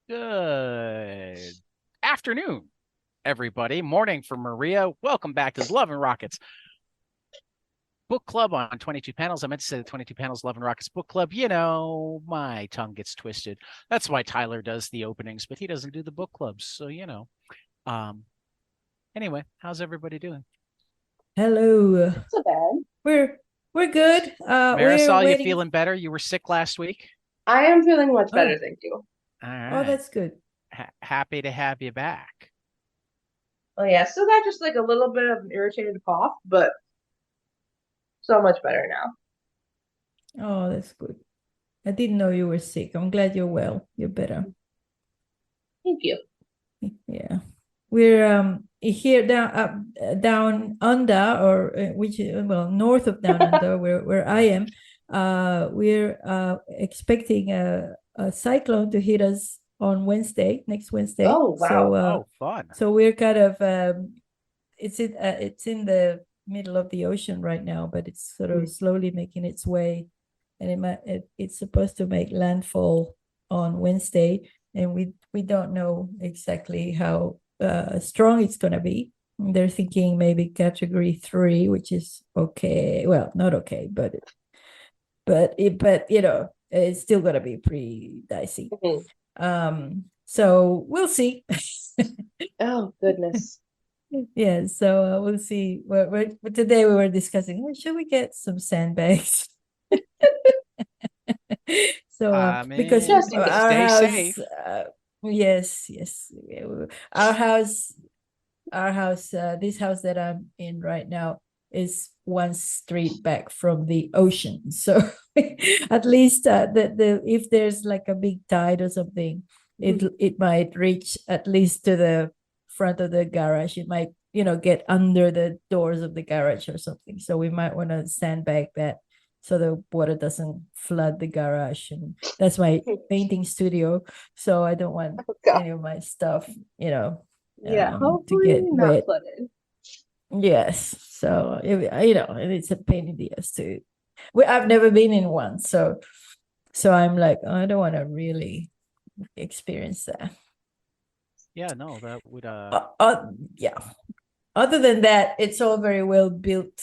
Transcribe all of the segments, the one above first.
Good afternoon, everybody. Morning for Maria. Welcome back to the Love and Rockets Book Club on 22 panels. I meant to say the 22 panels Love and Rockets Book Club. You know, my tongue gets twisted. That's why Tyler does the openings, but he doesn't do the book clubs. So, Um, anyway, how's everybody doing? Hello. So bad. We're good. We're Marisol, you waiting. feeling better? You were sick last week. I am feeling much better, Oh, thank you. All oh, right. that's good. Happy to have you back. Oh yeah, still got just like a little bit of an irritated cough, but so much better now. Oh, that's good. I didn't know you were sick. I'm glad you're well. You're better. Thank you. Yeah. We're here down under, or which well, north of down under, where I am. We're expecting a cyclone to hit us on next Wednesday. Oh So wow. Oh, fun. so we're kind of it's in the middle of the ocean right now, but it's sort Hmm. of slowly making its way, and it's supposed to make landfall on Wednesday, and we don't know exactly how strong it's going to be. They're thinking maybe category 3, which is okay. Well, not okay, but it's still going to be pretty dicey. Mhm. So we'll see. Oh goodness. Yeah, so we'll see. Today we were discussing, well, should we get some sandbags? So I because mean, Just in case. our stay house, safe. yes, our house, this house that I'm in right now is one street back from the ocean. So at least the if there's like a big tide or something, Mhm. it might reach at least to the front of the garage. It might get under the doors of the garage or something. So we might want to sandbag that so the water doesn't flood the garage. And that's my painting studio. So I don't want Oh God. any of my stuff, you know, Yeah, to hopefully get not wet. flooded. Yes. So, and it's a pain in the ass too. I've never been in one. So I'm like, oh, I don't want to really experience that. Yeah, no, that would Yeah. Other than that, it's all very well built,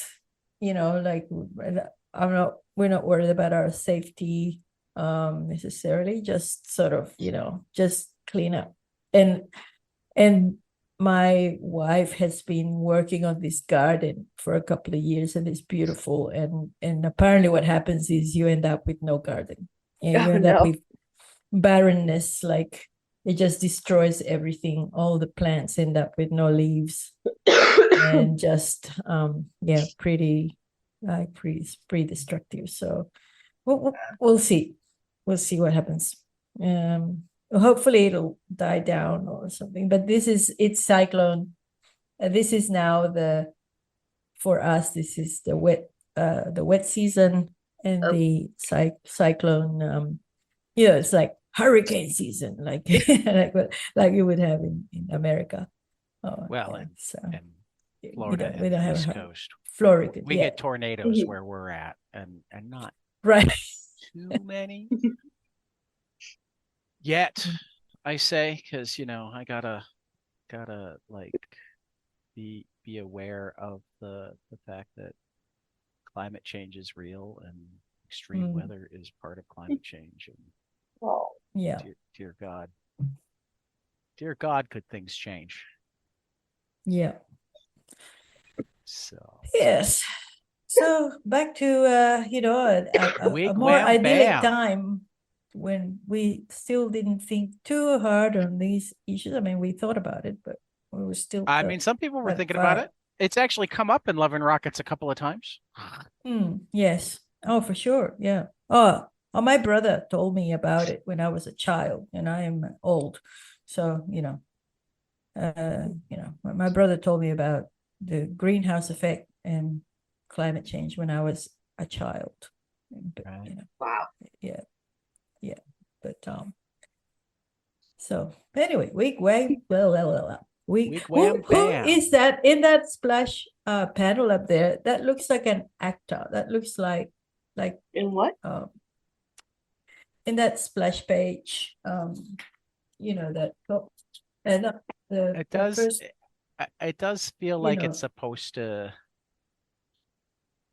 like we're not worried about our safety necessarily, just sort of, just clean up. And my wife has been working on this garden for a couple of years, and it's beautiful. And apparently what happens is you end up with no garden, and you Oh end up no. with barrenness. Like it just destroys everything. All the plants end up with no leaves, and just yeah, pretty destructive. So we'll see. We'll see what happens. Hopefully it'll die down or something. But it's cyclone. This is now the for us. This is the wet season, and Oh, the cyclone. It's like hurricane season, like like you would have in America. Oh, well, yeah. and So and Florida we and don't the have East a Coast, Florida. we Yeah, get tornadoes mhm. where we're at, and not right. too many yet. I say because I gotta like be aware of the fact that climate change is real and extreme Mm, weather is part of climate change. And Oh, yeah, dear God, could things change? yeah. So Yes. So back to a more wham idyllic bam. time when we still didn't think too hard on these issues. I mean, we thought about it, but we were still I mean, some people were kind of thinking about far. it. It's actually come up in Love and Rockets a couple of times. Yes. Oh, for sure. Yeah. Oh, my brother told me about it when I was a child, and I am old. So, my brother told me about the greenhouse effect and climate change when I was a child. But, Right. wow. yeah, yeah. But so anyway, week way well. We Wig wham who is bam. that in that splash panel up there? That looks like an actor. That looks like In what? in that splash page. that and the It does. first, It does feel you like know. it's supposed to.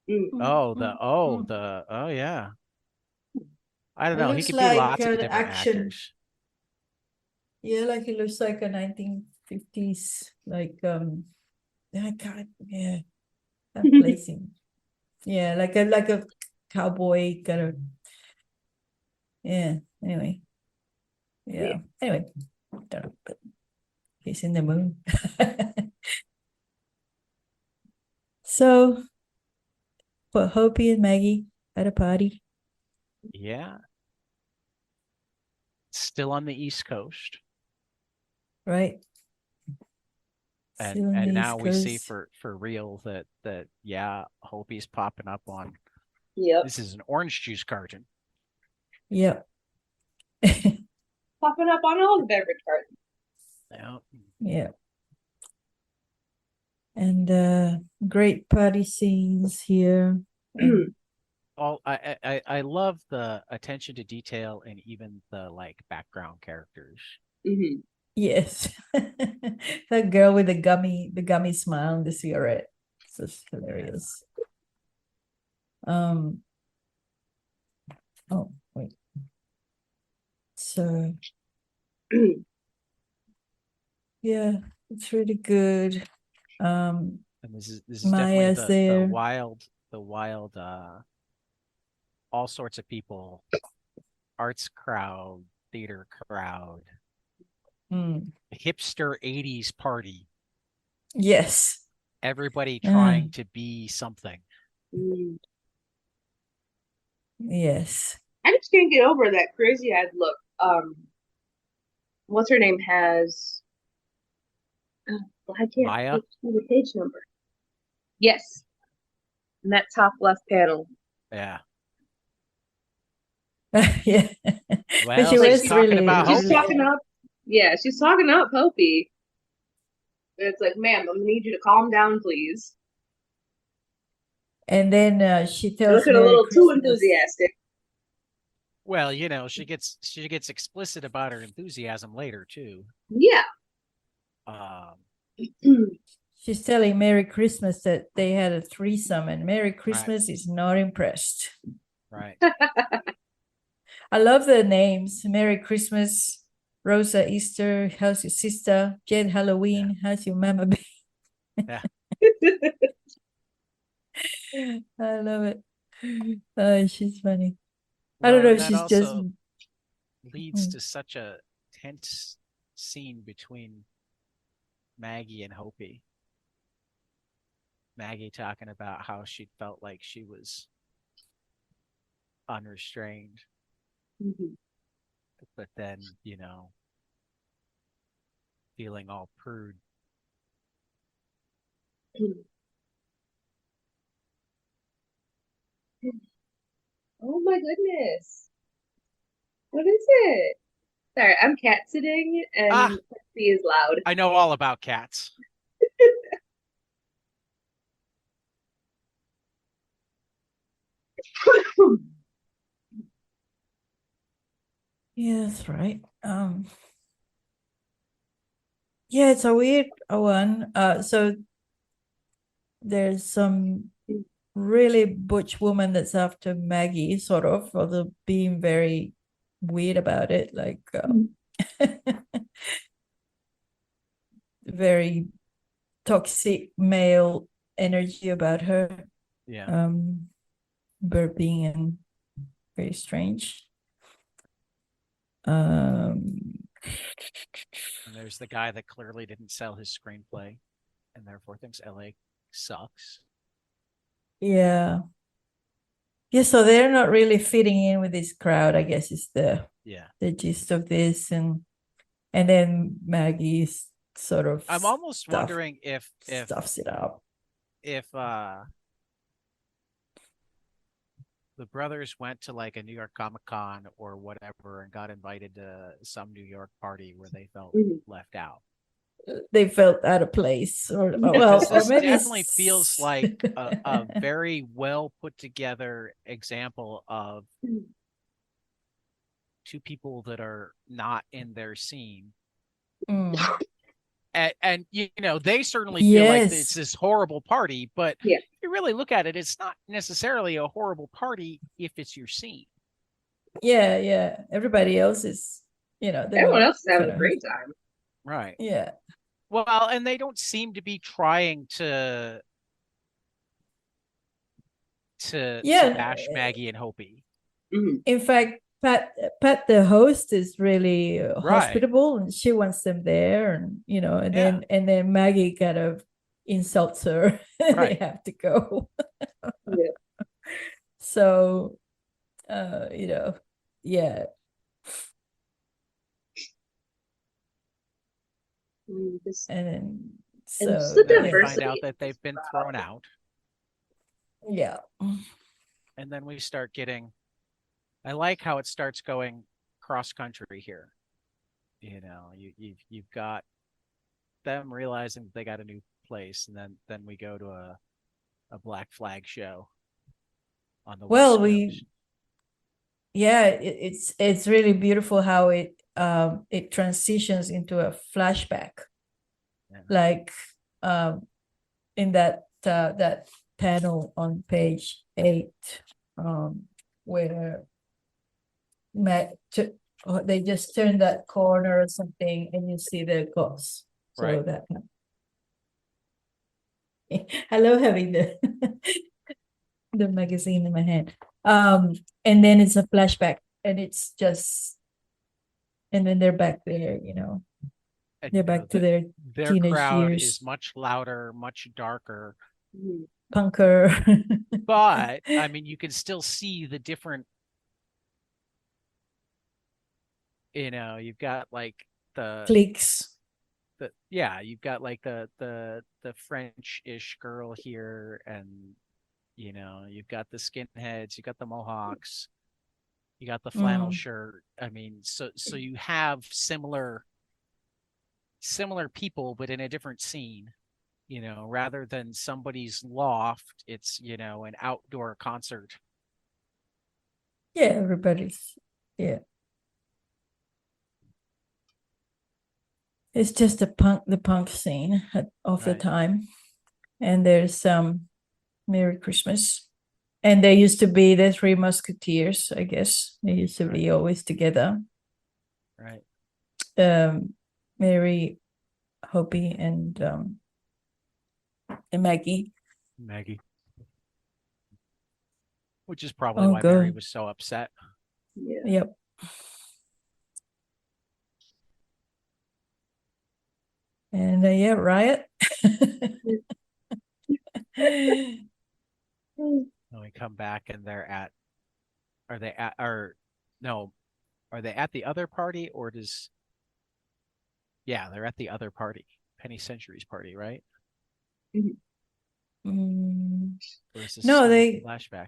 Mm. Oh yeah. I don't It know. He looks could be like lots of an different action. actors. Yeah, like it looks like a 1950s, like I can't, yeah, I'm placing. Yeah, like a cowboy kind of. Yeah. Anyway. Yeah. Anyway, don't know, but he's in the moon. So, but Hopi and Maggie at a party, Yeah. Still on the East Coast. right? And Still on the now East we see Coast. for real that yeah, Hopi's popping up on Yep. this is an orange juice carton. Yep. Popping up on all the beverage cartons. Yeah. Yeah. And great party scenes here. And All I love the attention to detail and even the like background characters. Mhm. yes. That girl with the gummy smile and the cigarette. So hilarious. Oh wait. So yeah, it's really good. And this is definitely Maya's there. the wild all sorts of people, arts crowd, theater crowd, Mm, hipster 80s party, yes. everybody Uh, trying to be something. Mm. yes. I just can't get over that crazy eyed look. What's her name has? I can't Maya, see the page number. Yes, in that top left panel. yeah. Yeah. But Well, she Like she's was talking really, about she's really, Hopi. talking up. Yeah, she's talking up Hopi. And it's like, ma'am, I'm gonna need you to calm down, please. and then she You're tells looking a Merry little too Christmas. enthusiastic. Well, she gets explicit about her enthusiasm later too. Yeah. Um, She's telling Merry Christmas that they had a threesome, and Merry right, Christmas is not impressed. right. I love the names. Merry Christmas, Rosa Easter, how's your sister? Jet Yeah, Halloween, how's your mama been? yeah. I love it. Oh, she's funny. I don't Well, know and if that she's just also leads to such a tense scene between Maggie and Hopi. Maggie talking about how she felt like she was unrestrained, Mhm. but then, feeling all prude. Oh my goodness. What is it? Sorry, I'm cat sitting Ah, and Pepsi is loud. I know all about cats. yeah, that's right. Yeah, it's a weird one. So there's some really butch woman that's after Maggie, sort of, although being very weird about it, like very toxic male energy about her, Yeah. burping and very strange. Um, And there's the guy that clearly didn't sell his screenplay and therefore thinks LA sucks. yeah. Yeah, so they're not really fitting in with this crowd, I guess is Yeah. the gist of this. And then Maggie's sort of I'm almost wondering if stuffs it up. the brothers went to like a New York Comic Con or whatever and got invited to some New York party where they felt Mhm. left out. They felt out of place, or Because or this maybe definitely feels like a very well put together example of two people that are not in their scene. Mm. And you know, they certainly feel like it's Yes. this horrible party, but Yeah. if you really look at it, it's not necessarily a horrible party if it's your scene. Yeah, yeah. Everybody else is, you know, they're Everyone not else is having a gonna. great time. Right. Yeah. Well, and they don't seem to be trying to Yeah. bash Maggie and Hopi. Mhm. In fact, Pat, the host, is really Right. hospitable, and she wants them there, and you know, and Yeah. then Maggie kind of insults her, and they Right. have to go. Yeah. So, you know, yeah. This, And then and so the Then we find diversity. out that they've been thrown out, yeah. and then we start getting. I like how it starts going cross country here. You know, you've got them realizing that they got a new place, and then we go to a Black Flag show on the Well, West Coast. yeah, it's really beautiful how it transitions into a flashback, Yeah. like in that panel on page 8, where they just turn that corner or something, and you see the ghost. So Right. that I love having the magazine in my hand. And then it's a flashback, and it's just, and then they're back there, you know. And, They're you know, back to their teenage crowd years. is much louder, much darker. Mhm. Punker. But I mean, you can still see the different. You know, you've got like Cliques. you've got like the French-ish girl here, and you know, you've got the skinheads, you got the mohawks, you got the flannel shirt. I mean, so you have similar people, but in a different scene. You know, rather than somebody's loft, it's, you know, an outdoor concert. Yeah, everybody's, yeah. It's just the punk scene of the Right. time. And there's Merry Christmas. And they used to be the Three Musketeers, I guess. They used to be always together. Right. Mary, Hopi, and Maggie. Which is probably why Mary was so upset. Yeah. Yep. And yeah, Riot. When we come back and are they at the other party, or they're at the other party, Penny Century's party, right? Mm. Or is this No, a flashback?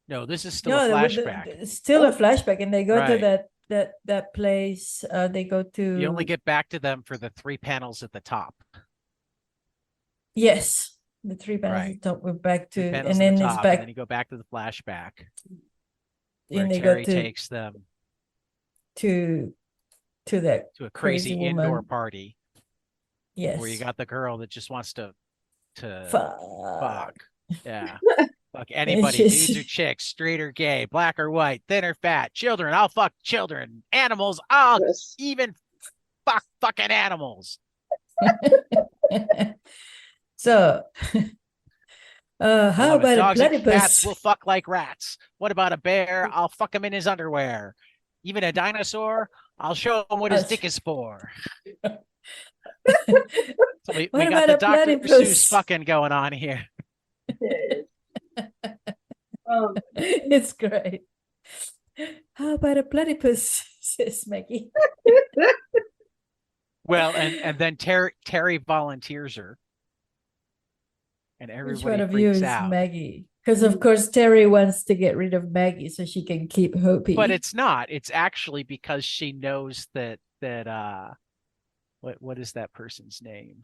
No, this is still a flashback. Still a flashback, and they go Right. to that place. They go to. You only get back to them for the 3 panels at the top. Yes, the 3 panels Right. at the top. We're back to, 3 panels and at then the it's top, back. and then you go back to the flashback, where And they Terry go takes them to that to a crazy indoor woman. party. Yes. Where you got the girl that just wants to fuck. Yeah. Fuck anybody, dudes or chicks, straight or gay, black or white, thin or fat, children, I'll fuck children, animals, I'll even fuck fucking animals. So how about dogs a and platypus? cats will fuck like rats. What about a bear? I'll fuck him in his underwear. Even a dinosaur, I'll show him what his dick is for. So we got the Dr. Seuss fucking going on here. It's great. How about a platypus, says Maggie. Well, and then Terry volunteers her. And everybody Which one of freaks you is out. Maggie? Because of course Terry wants to get rid of Maggie so she can keep Hopi. But it's not. It's actually because she knows that what is that person's name?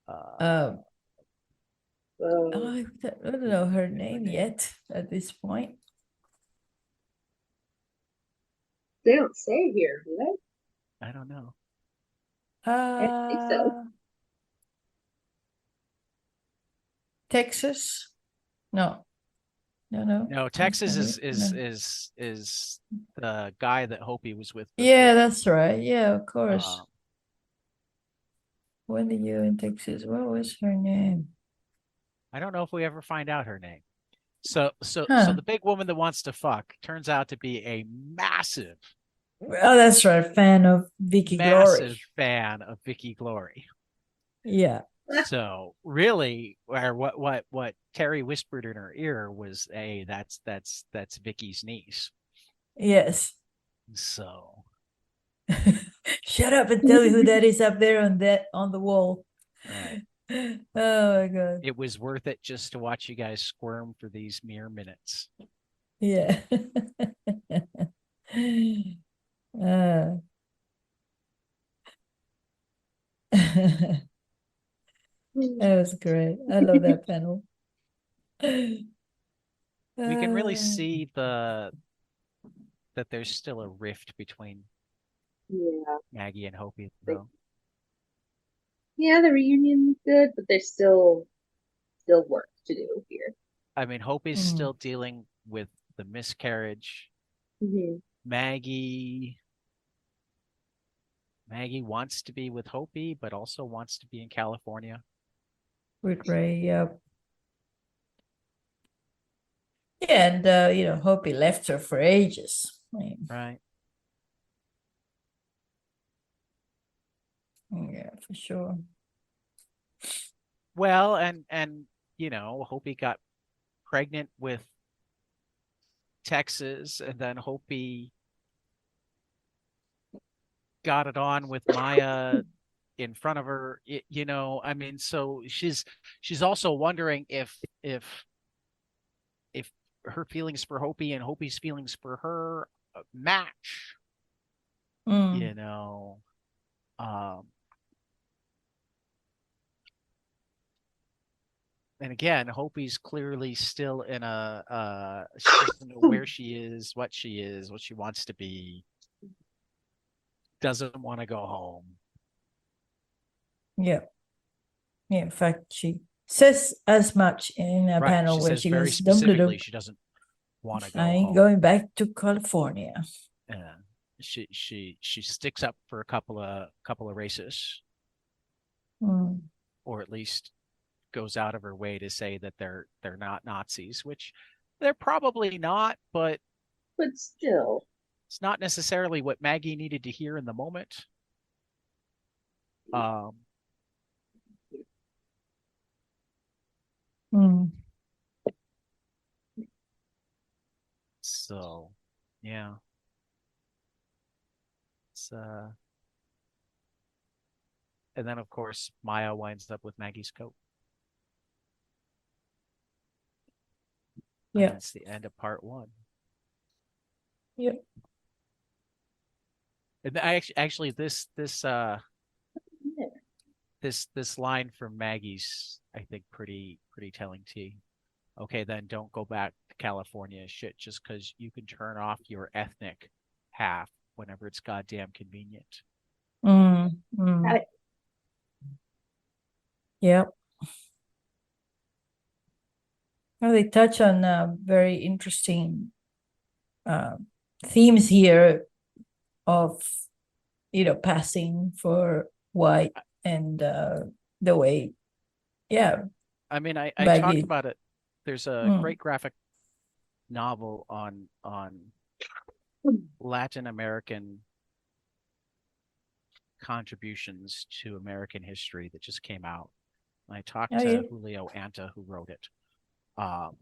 I don't know her name yet at this point. They don't say here, do they? I don't know. I don't think so. Texas? No. No. No, That's Texas not is it. is No. is is the guy that Hopi was with Yeah, before. that's right. Yeah, of course. Um, When did you in Texas? What was her name? I don't know if we ever find out her name. So Huh. the big woman that wants to fuck turns out to be a massive, Oh, that's right. Fan of Vicky Glory. massive fan of Vicky Glory. Yeah. So really, or what Terry whispered in her ear was, "Hey, that's Vicky's niece." Yes. So Shut up and tell me who that is up there on the wall. right, Oh my God. it was worth it just to watch you guys squirm for these mere minutes. Yeah. uh, that was great. I love that panel. We can really Uh, see that there's still a rift between Yeah. Maggie and Hopi, Like, though. yeah, the reunion's good, but there's still work to do here. I mean, Hopi's mm, still dealing with the miscarriage. Hmm. Maggie wants to be with Hopi, but also wants to be in California. with Ray, yeah. Yeah, and Hopi left her for ages. Right. Yeah, for sure. Well, and Hopi got pregnant with Texas, and then Hopi got it on with Maya in front of her. I mean, so she's also wondering if her feelings for Hopi and Hopi's feelings for her match. Mm. You know, um, and again, Hopi's clearly still in she doesn't know where she is, what she wants to be, doesn't want to go home. Yeah. Yeah, in fact, she says as much in a Right. panel She where says she very goes, Dumbledore, specifically she doesn't want to I go ain't home. going back to California. And she sticks up for a couple of races, Mm. or at least goes out of her way to say that they're not Nazis, which they're probably not, but But still, it's not necessarily what Maggie needed to hear in the moment. Um, Mm. so yeah. It's and then of course Maya winds up with Maggie's coat. And Yeah. that's the end of part 1. Yeah. And I actually this line from Maggie's, I think, pretty telling too. Okay, then don't go back to California shit just because you can turn off your ethnic half whenever it's goddamn convenient. Mm. Mm. Yeah. Well, they touch on very interesting uh, themes here of passing for white and the way, yeah, I mean, I talked baggy. about it. There's a Mm. great graphic novel on Latin American contributions to American history that just came out. I talked Oh yeah. to Julio Anta, who wrote it. Um,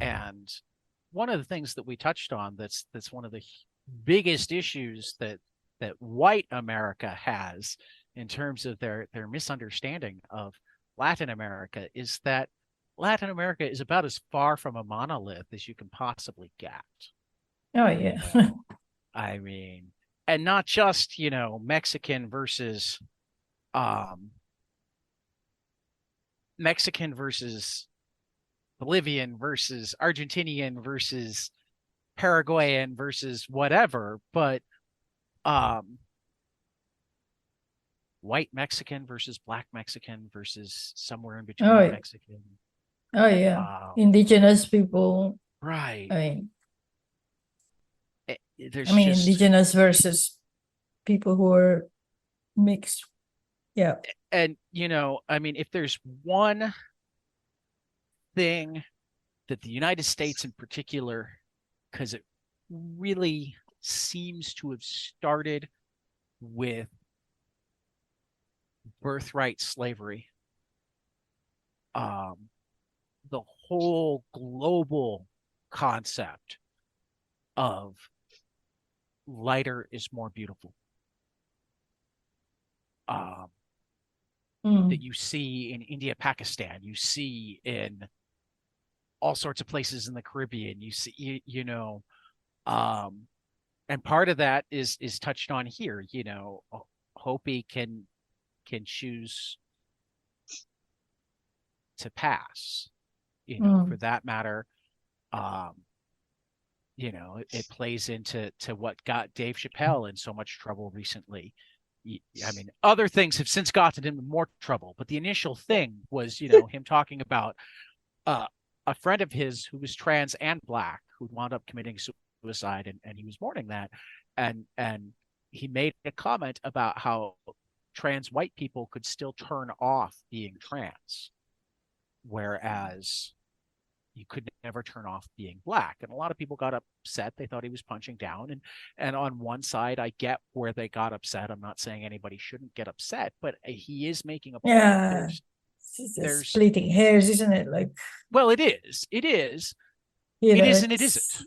and one of the things that we touched on that's one of the biggest issues that white America has in terms of their misunderstanding of Latin America is that Latin America is about as far from a monolith as you can possibly get. Oh You yeah. know, I mean, and not just, um Mexican versus Bolivian versus Argentinian versus Paraguayan versus whatever, but white Mexican versus black Mexican versus somewhere in between Oh, yeah. Mexican. Oh, yeah. Indigenous people. Right. I mean, There's indigenous versus people who are mixed. Yeah. And, if there's one thing that the United States in particular, because it really seems to have started with birthright slavery, the whole global concept of lighter is more beautiful, that you see in India, Pakistan, you see in all sorts of places in the Caribbean, you see, and part of that is touched on here. Hopi can choose to pass, for that matter. It plays into what got Dave Chappelle in so much trouble recently. I mean, other things have since gotten him in more trouble, but the initial thing was, him talking about a friend of his who was trans and black who wound up committing suicide, and he was mourning that, and he made a comment about how trans white people could still turn off being trans, whereas you could never turn off being black. And a lot of people got upset. They thought he was punching down. And on one side, I get where they got upset. I'm not saying anybody shouldn't get upset, but he is making a point. Yeah. There's splitting hairs, isn't it? Like, well, it is. It is. It is and it isn't.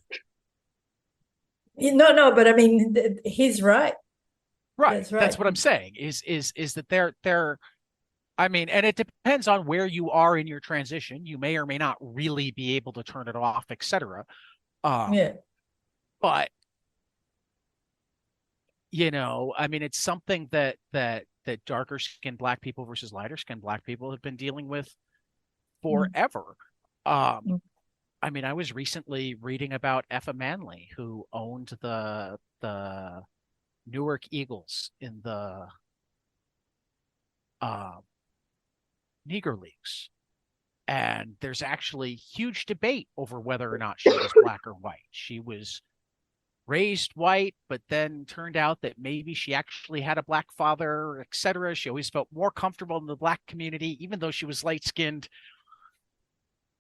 No, but I mean, he's right. Right. That's right. That's what I'm saying is that they're I mean, and it depends on where you are in your transition. You may or may not really be able to turn it off, etc. Yeah. But I mean, it's something that darker skinned black people versus lighter skinned black people have been dealing with forever. I mean, I was recently reading about Effa Manley, who owned the Newark Eagles in the Negro Leagues. And there's actually huge debate over whether or not she was black or white. She was raised white, but then turned out that maybe she actually had a black father, etc. She always felt more comfortable in the black community, even though she was light-skinned,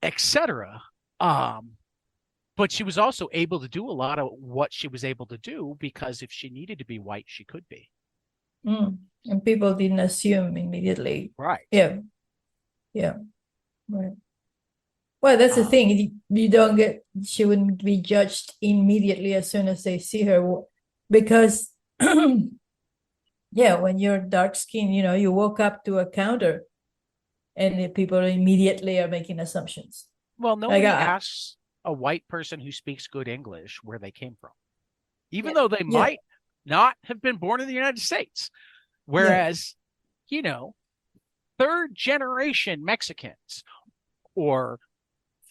etc. But she was also able to do a lot of what she was able to do because if she needed to be white, she could be. And people didn't assume immediately. Right. Yeah. Yeah. Right. Well, that's the thing. She wouldn't be judged immediately as soon as they see her, because, yeah, when you're dark skinned, you walk up to a counter and the people immediately are making assumptions. Well, nobody asks a white person who speaks good English where they came from, even though they might not have been born in the United States. Whereas, third generation Mexicans or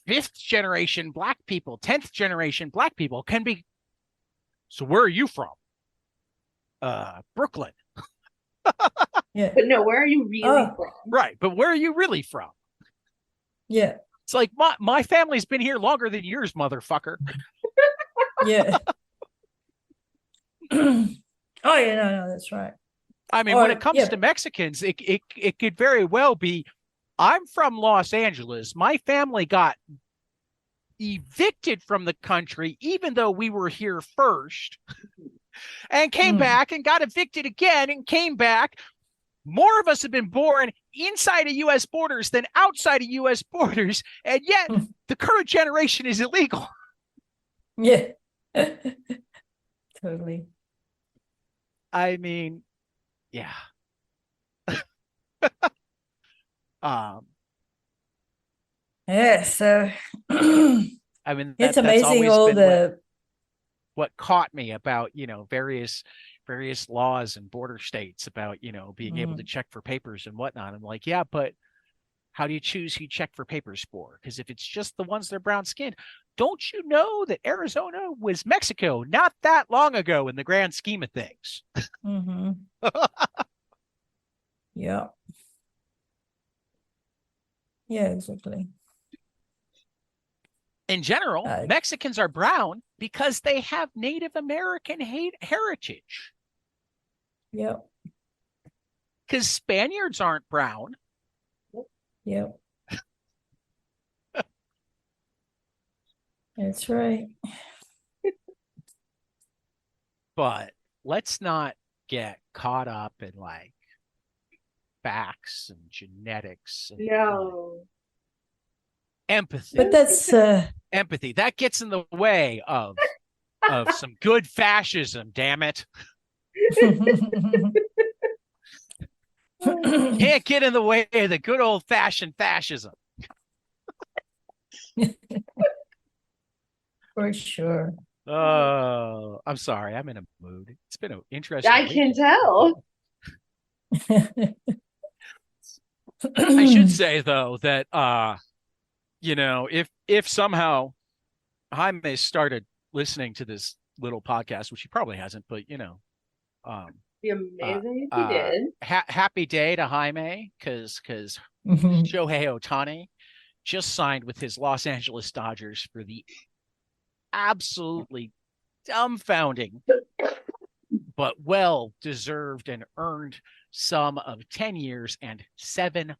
fifth generation black people, 10th generation black people can be. So where are you from? Brooklyn. Yeah. But no, where are you really from? Right. But where are you really from? Yeah. It's like my family's been here longer than yours, motherfucker. Yeah. Oh yeah, no, that's right. I mean, when it comes to Mexicans, it could very well be, I'm from Los Angeles. My family got evicted from the country, even though we were here first, and came back and got evicted again and came back. More of us have been born inside of U.S. borders than outside of U.S. borders, and yet the current generation is illegal. Yeah. Totally. I mean, yeah. Yeah, so I mean, it's amazing all the what caught me about, various laws and border states about, being able to check for papers and whatnot. I'm like, yeah, but How do you choose who you check for papers for? Because if it's just the ones that are brown skinned, don't you know that Arizona was Mexico not that long ago in the grand scheme of things? Mm-hmm. Yeah. Yeah, exactly. In general, Mexicans are brown because they have Native American heritage. Yeah. Because Spaniards aren't brown. Yeah. That's right. But let's not get caught up in like facts and genetics and No. empathy. But that's empathy. That gets in the way of some good fascism, damn it. Can't get in the way of the good old fashioned fascism. For sure. Oh, I'm sorry. I'm in a mood. It's been an interesting I can tell. I should say though that you know, if somehow Jaime started listening to this little podcast, which he probably hasn't, but you know, Be amazing if you did. Happy day to Jaime, because Shohei Ohtani just signed with his Los Angeles Dodgers for the absolutely dumbfounding but well deserved and earned sum of 10 years and $700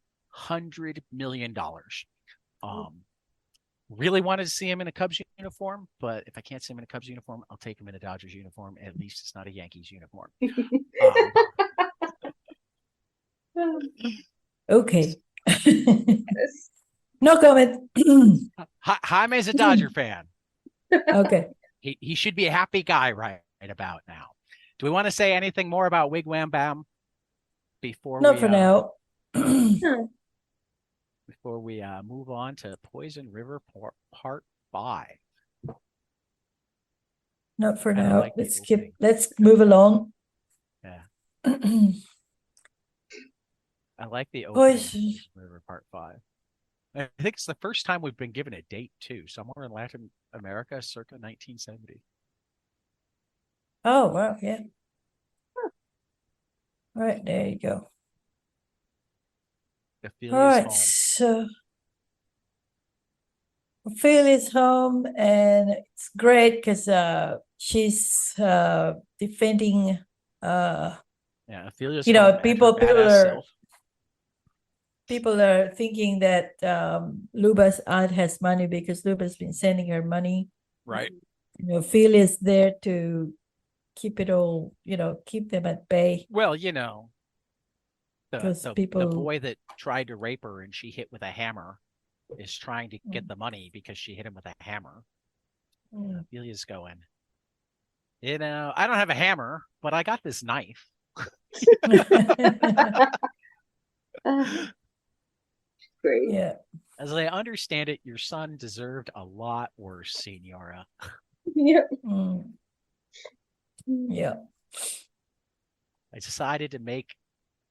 million. Really wanted to see him in a Cubs uniform, but if I can't see him in a Cubs uniform, I'll take him in a Dodgers uniform. At least it's not a Yankees uniform. Okay. No comment. Jaime's a Dodger fan. Okay. He should be a happy guy right about now. Do we want to say anything more about Wigwam Bam before Not for now. Before we move on to Poison River Part 5? Not for now. Like let's move along. Yeah. I like the opening River Part 5. I think it's the first time we've been given a date too, somewhere in Latin America, circa 1970. Oh wow, yeah. All right, there you go. Ophelia's all right, home. So Ophelia's home, and it's great because she's defending. Yeah, Ophelia's you know, home people are thinking that Luba's aunt has money because Luba's been sending her money. Right. You know, Ophelia's there to keep it all, you know, keep them at bay. Well, you know, the people, the boy that tried to rape her and she hit with a hammer is trying to get the money because she hit him with a hammer. Ophelia's going, you know, I don't have a hammer, but I got this knife. Great. Yeah. As I understand it, your son deserved a lot worse, Senora. Yeah. Yeah. I decided to make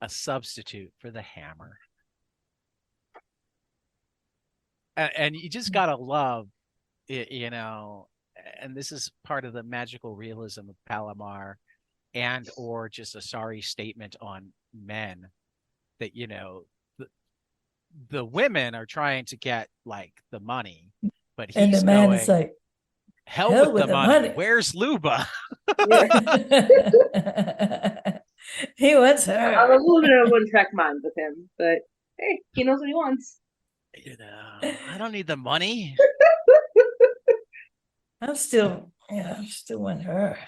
a substitute for the hammer. And you just gotta love it, you know, and this is part of the magical realism of Palomar, and or just a sorry statement on men that, you know, the women are trying to get like the money, but and he's the man going, is like, hell with the money. Where's Luba? He wants her. I'm a little bit of a one-track mind with him, but hey, he knows what he wants. You know, I don't need the money. I still want her.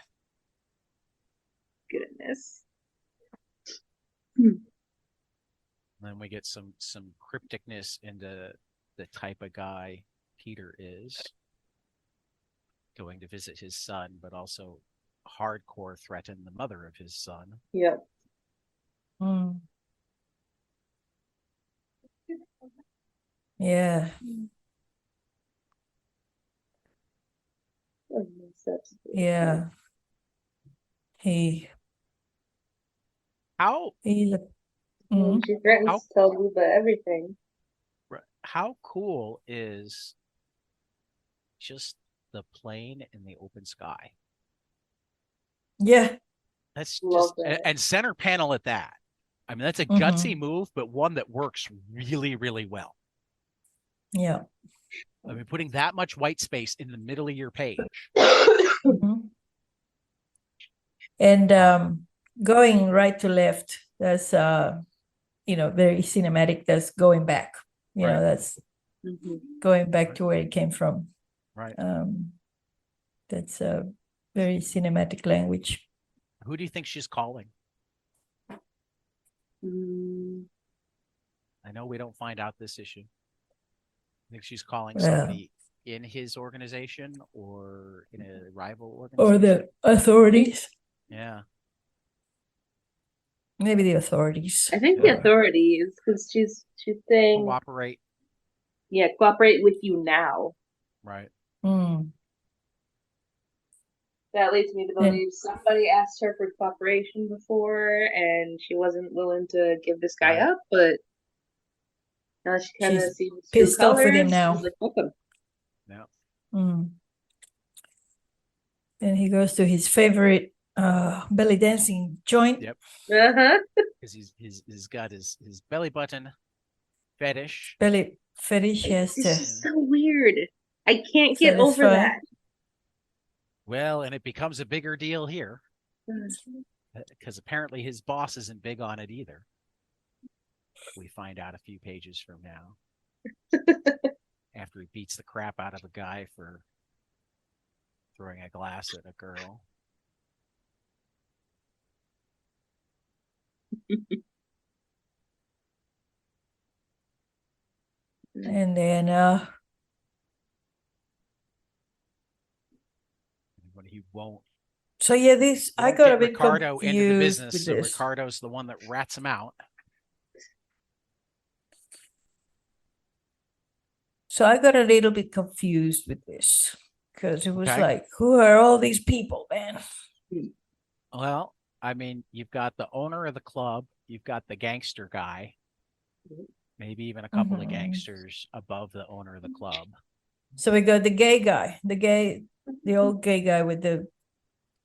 Goodness. Then we get some crypticness into the type of guy Peter is, going to visit his son, but also hardcore threaten the mother of his son. Yep. Yeah. Yeah. He's she threatens to tell Luba everything. how cool is just the plane in the open sky? Yeah. That's Love just that. and center panel at that. I mean, that's a Mhm. gutsy move, but one that works really, really well. Yeah. I mean, putting that much white space in the middle of your page. Mhm. And going right to left, that's very cinematic. That's going back. Right. That's Mhm. going back to where it came from. Right. That's a very cinematic language. Who do you think she's calling? Mm, I know we don't find out this issue. I think she's calling Yeah. somebody in his organization or in a rival Or organization. the authorities. Yeah. Maybe the authorities. I think the authorities, because she's saying, Cooperate. yeah, cooperate with you now. Right. Mm. That leads me to believe somebody asked her for cooperation before, and she wasn't willing to give this guy Right. up. But now she kind of She's sees pissed true off with him colors. now. She's like, welcome. Yeah. And he goes to his favorite belly dancing joint. Yep. Uh-huh. Because he's got his belly button fetish. Belly fetish has It's to just so weird. I can't get over satisfy. that. Well, and it becomes a bigger deal here because apparently his boss isn't big on it either. We find out a few pages from now. After he beats the crap out of a guy for throwing a glass at a girl. And then But he won't. so yeah, this I Won't got get a bit Ricardo into the confused business, with so this. Ricardo's the one that rats him out. So I got a little bit confused with this because it was Okay. like, who are all these people, man? Well, I mean, you've got the owner of the club, you've got the gangster guy, maybe even a couple of gangsters above the owner of the club. So we got the gay guy, the old gay guy with the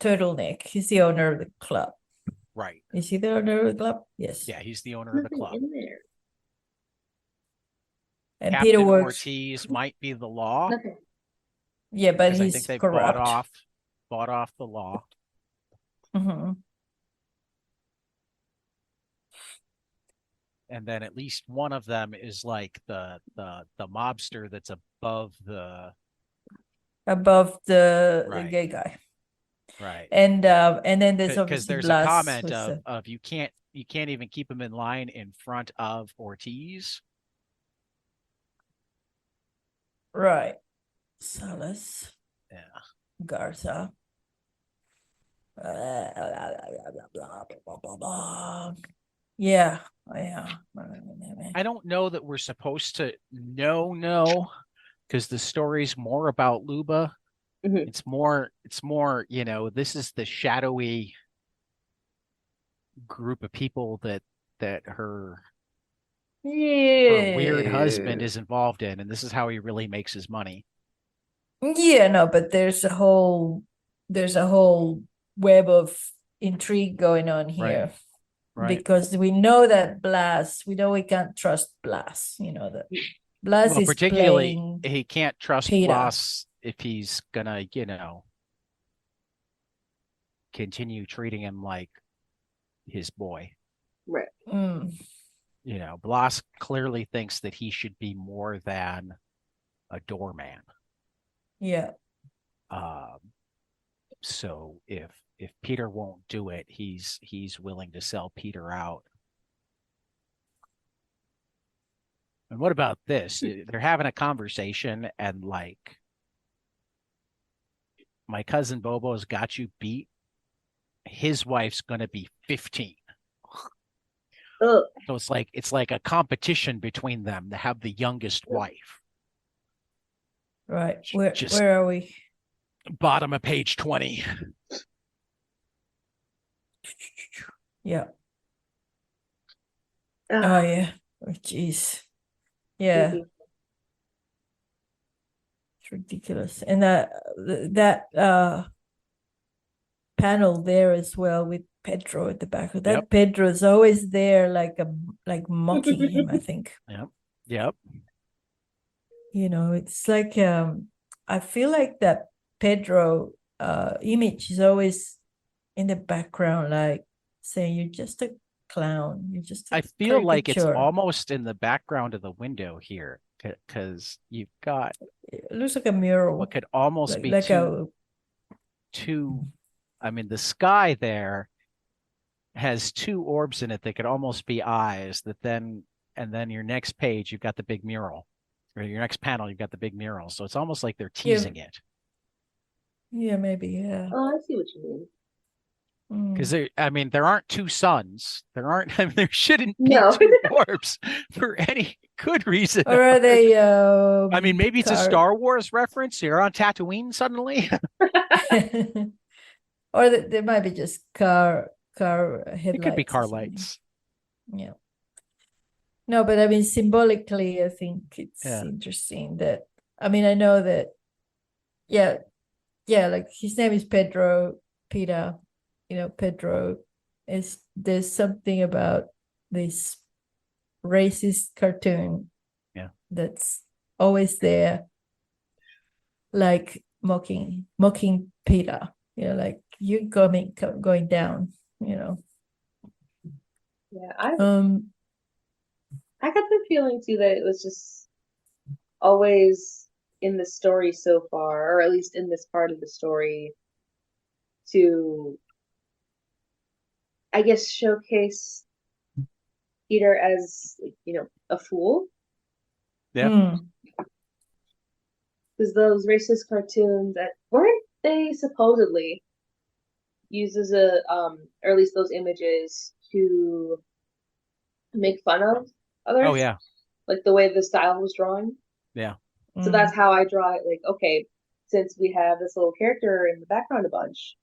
turtleneck. He's the owner of the club. Right. Is he the owner of the club? Yes. Yeah, he's the owner of the club. In there. And Captain Peter works. Ortiz might be the law. Nothing. Yeah, but because I he's think they've corrupt. bought off the law. And then at least one of them is like the mobster that's above the the gay guy. Right. And then there's Because obviously there's Blas, a comment who's of you can't even keep him in line in front of Ortiz. right. Salas, Yeah. Garza. Yeah. I don't know that we're supposed to know because the story's more about Luba. It's more, this is the shadowy group of people that her weird husband is involved in, and this is how he really makes his money. Yeah, no, but there's a whole web of intrigue going on here. Right. Because we know that Blas, we know we can't trust Blas, that Blas is particularly playing he can't trust Peter. Blas if he's gonna, continue treating him like his boy. Right. Blas clearly thinks that he should be more than a doorman. Yeah. So if Peter won't do it, he's willing to sell Peter out. And what about this? They're having a conversation and like, my cousin Bobo's got you beat. His wife's going to be 15. So it's like a competition between them to have the youngest wife. Right. Where are we? Bottom of page 20. Yeah. Oh yeah. Oh jeez. Yeah. It's ridiculous. And that panel there as well with Pedro at the back. That Yep. Pedro's always there, like mocking him, I think. Yep. It's like I feel like that Pedro image is always in the background, like saying you're just a clown, you're just a I feel like it's caricature. almost in the background of the window here, because you've got It looks like a mural. what could almost be like two. I mean, the sky there has two orbs in it that could almost be eyes. And then your next page, you've got the big mural, or your next panel, you've got the big mural. So it's almost like they're teasing it. Yeah, maybe. Yeah. Oh, I see what you mean. Because there aren't two suns. There shouldn't be No. two orbs for any good reason. Or are they? Maybe it's a Star Wars reference. You're on Tatooine suddenly. Or there might be just car headlights. It could be car lights. Yeah. No, but I mean, symbolically, I think it's interesting that, I know that, yeah, like his name is Peter, Pedro there's something about this racist cartoon that's always there, like mocking Peter, like you're going down, Yeah, I got the feeling too that it was just always in the story so far, or at least in this part of the story, to, I guess, showcase Peter as, a fool. Yeah. Because those racist cartoons that weren't they supposedly used as or at least those images to make fun of others? Oh yeah. Like the way the style was drawn. Yeah. So that's how I draw it. Like, okay, since we have this little character in the background a bunch,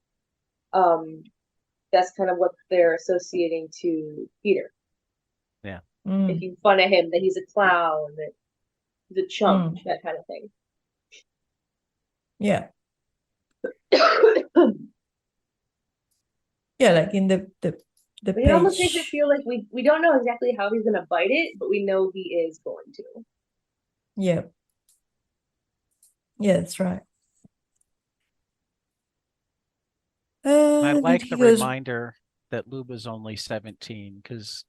that's kind of what they're associating to Peter. Yeah. Making fun of him, that he's a clown, that he's a chump, that kind of thing. Yeah. Yeah, like in the it almost makes it feel like we don't know exactly how he's gonna bite it, but we know he is going to. Yeah. Yeah, that's right. I like the reminder that Luba's only 17, because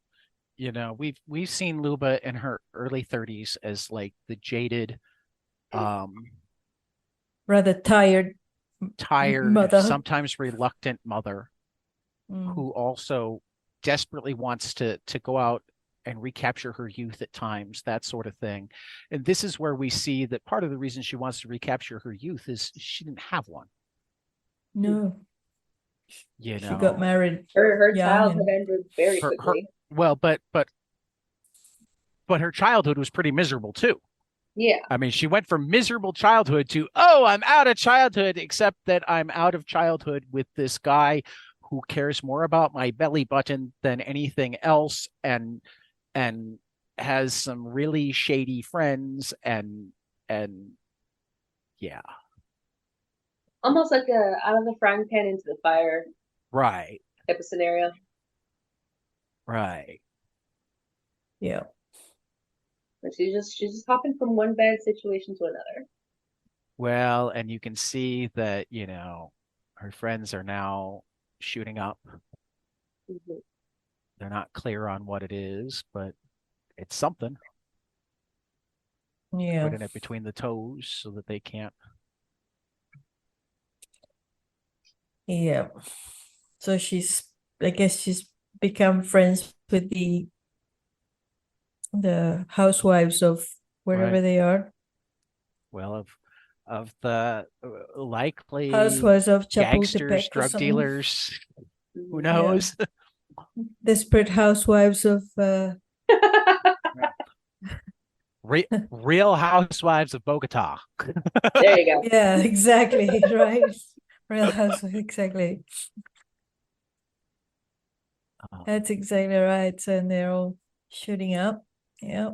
we've seen Luba in her early 30s as like the jaded, rather tired mother, sometimes reluctant mother, who also desperately wants to go out and recapture her youth at times, that sort of thing. And this is where we see that part of the reason she wants to recapture her youth is she didn't have one. No. She got married. Her childhood ended very quickly. But her childhood was pretty miserable too. Yeah. I mean, she went from miserable childhood to, I'm out of childhood, except that I'm out of childhood with this guy who cares more about my belly button than anything else, and has some really shady friends, and yeah. Almost like a out of the frying pan into the fire. Right. Type of scenario. Right. Yeah. But she's just hopping from one bad situation to another. Well, and you can see that, her friends are now shooting up. Mm-hmm. They're not clear on what it is, but it's something. Yeah. Putting it between the toes so that they can't. Yeah. So I guess she's become friends with the housewives of wherever they are. Well, of the likely housewives of gangsters, drug dealers, who knows? Yeah. Desperate housewives of real housewives of Bogota. There you go. Yeah, exactly. Right. Real housewives, exactly. That's exactly right. So, and they're all shooting up. Yeah.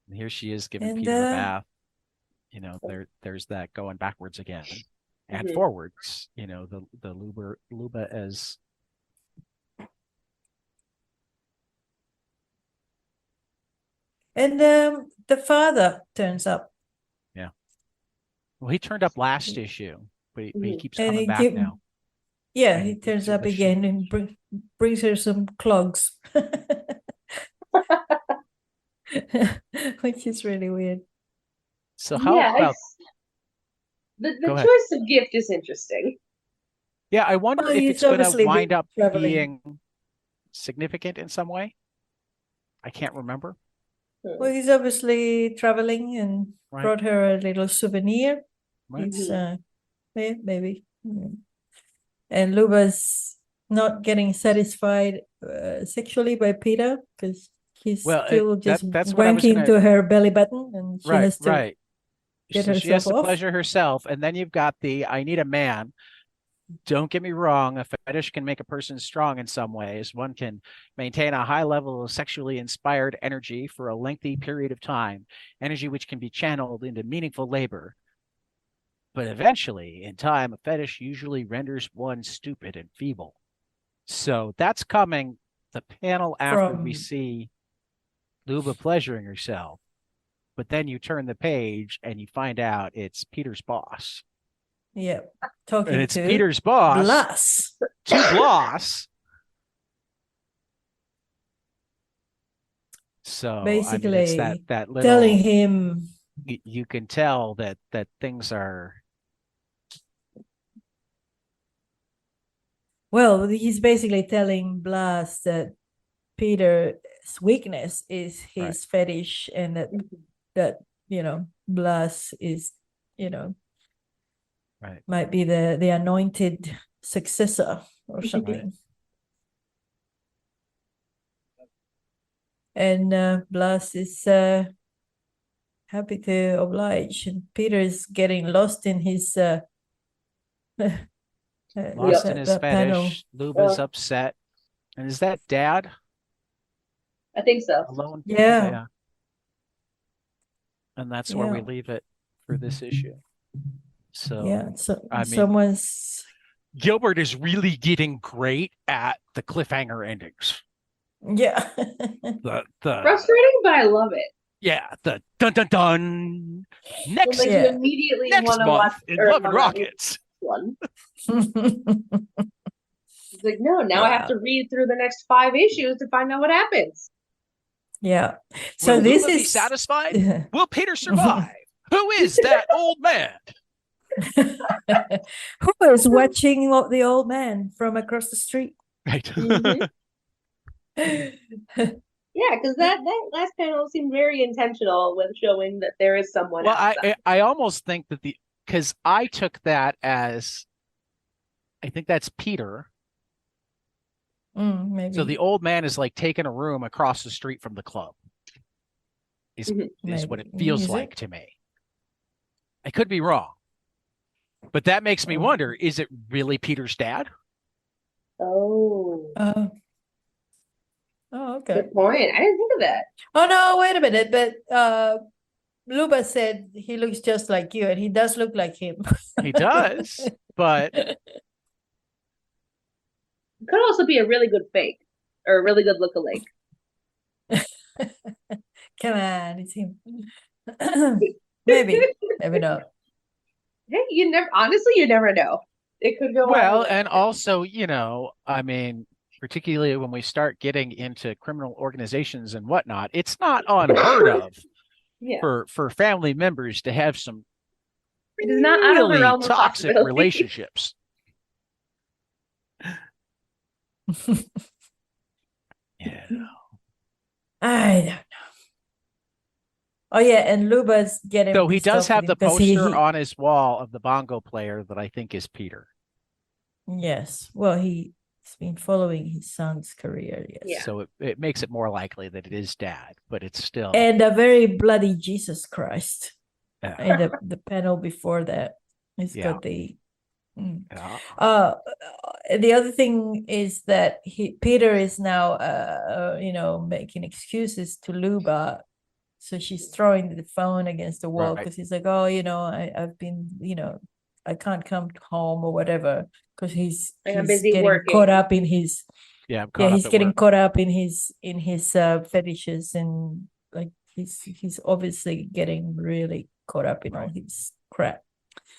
And here she is giving Peter a bath. there's that going backwards again and Mhm. forwards. The Luba as And the father turns up. yeah. Well, he turned up last issue, but he Mhm. keeps And coming he back now. Yeah, And he turns brings her up the again shoes. and brings her some clogs, which is really weird. So how Yeah, about the go ahead? choice of gift is interesting. Yeah, I wonder Well, if he's it's going to obviously wind been up traveling. being significant in some way. I can't remember. Well, he's obviously traveling and Right. brought her a little souvenir. Right. It's maybe. And Luba's not getting satisfied sexually by Peter because he's Well, still just that's what I was wanking gonna. to her belly button, and she Right, has to right. get So she has herself to off. pleasure herself, and then you've got the I need a man. Don't get me wrong, a fetish can make a person strong in some ways. One can maintain a high level of sexually inspired energy for a lengthy period of time, energy which can be channeled into meaningful labor. But eventually, in time, a fetish usually renders one stupid and feeble. So that's coming the panel after we From see Luba pleasuring herself. But then you turn the page and you find out it's Peter's boss. Yeah, And talking it's to Peter's boss Blas. to Bloss. So I mean, it's that Basically that telling little him, you can tell that things are well, he's basically telling Blas that Peter's weakness is right. his fetish, and that Blas is, Right. might be the anointed successor or Right. something. And Blas is happy to oblige, and Peter is getting lost in his Lost in his that panel. fetish. Luba's upset. And is that dad I think so. alone? Yeah. Yeah. And that's where we leave it for this issue. So Yeah, so I mean, someone's Gilbert is really getting great at the cliffhanger endings. yeah. The Frustrating, but I love it. yeah, the dun dun dun next Like you Yeah. immediately next want to month watch in or Love and wanna read Rockets. one. It's like, no, now I have Yeah. to read through the next 5 issues to find out what happens. Yeah. So Will this Luba be is satisfied? Will Peter survive? Who is that old man? who is watching the old man from across the street? Right. Mhm. Yeah, because that last panel seemed very intentional with showing that there is someone Well, outside. I almost think that because I took that as I think that's Peter. Maybe. So the old man is like taking a room across the street from the club. Is what it feels like to me. I could be wrong. But that makes me wonder, is it really Peter's dad? Oh. Okay. Good point. I didn't think of that. Oh no, wait a minute. But Luba said he looks just like you, and he does look like him. He does, but It could also be a really good fake or a really good look-alike. Come on, it's him. Maybe. Never know. Hey, you never know. It could go well, and also, I mean, particularly when we start getting into criminal organizations and whatnot, it's not unheard of for family members to have some it is not out of the really realm of toxic possibility. relationships. Yeah. I don't know. Oh yeah, and Luba's getting So he pissed does off have with the him 'cause poster on his wall of the bongo player that I think is Peter. Yes. Well, he's been following his son's career, yes. Yeah. So it makes it more likely that it is dad, but it's still And a very bloody Jesus Christ. In the panel before that. He's got the the other thing is that Peter is now making excuses to Luba So she's throwing the phone against the wall Right. because he's like, oh, I've been, I can't come home or whatever because he's busy getting working. caught up in his Yeah, I'm caught he's up at getting work. caught up in his fetishes, and like he's obviously getting really caught up in all Right. his crap.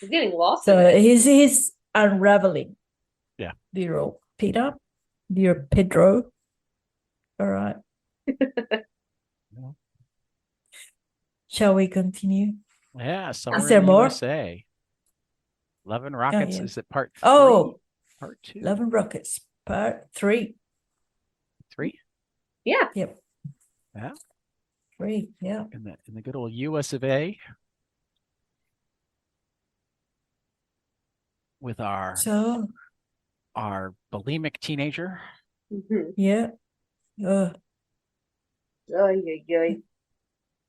He's getting lost in So it. he's unraveling. Yeah. Dear old Peter, dear Pedro. All right. Shall we continue? Yeah, somewhere there in the more? USA. Love and Rockets. yeah. Is it part 3? Oh, Part 2. Love and Rockets, part 3. 3? Yeah. Yep. Yeah. 3. Yeah. In the good old US of A. With our bulimic teenager. Mm-hmm. Yeah.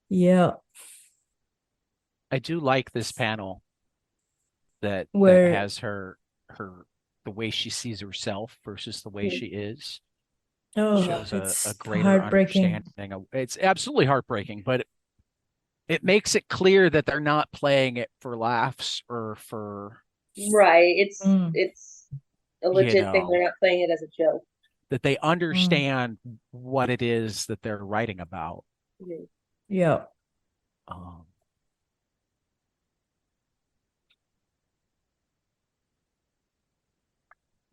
Yeah. I do like this panel that Where has her the way she sees herself versus the way she is. Shows it's a greater heartbreaking. understanding. It's absolutely heartbreaking, but it makes it clear that they're not playing it for laughs or for right. It's a legit thing. know, They're not playing it as a joke. that they understand what it is that they're writing about. Mhm. Yeah.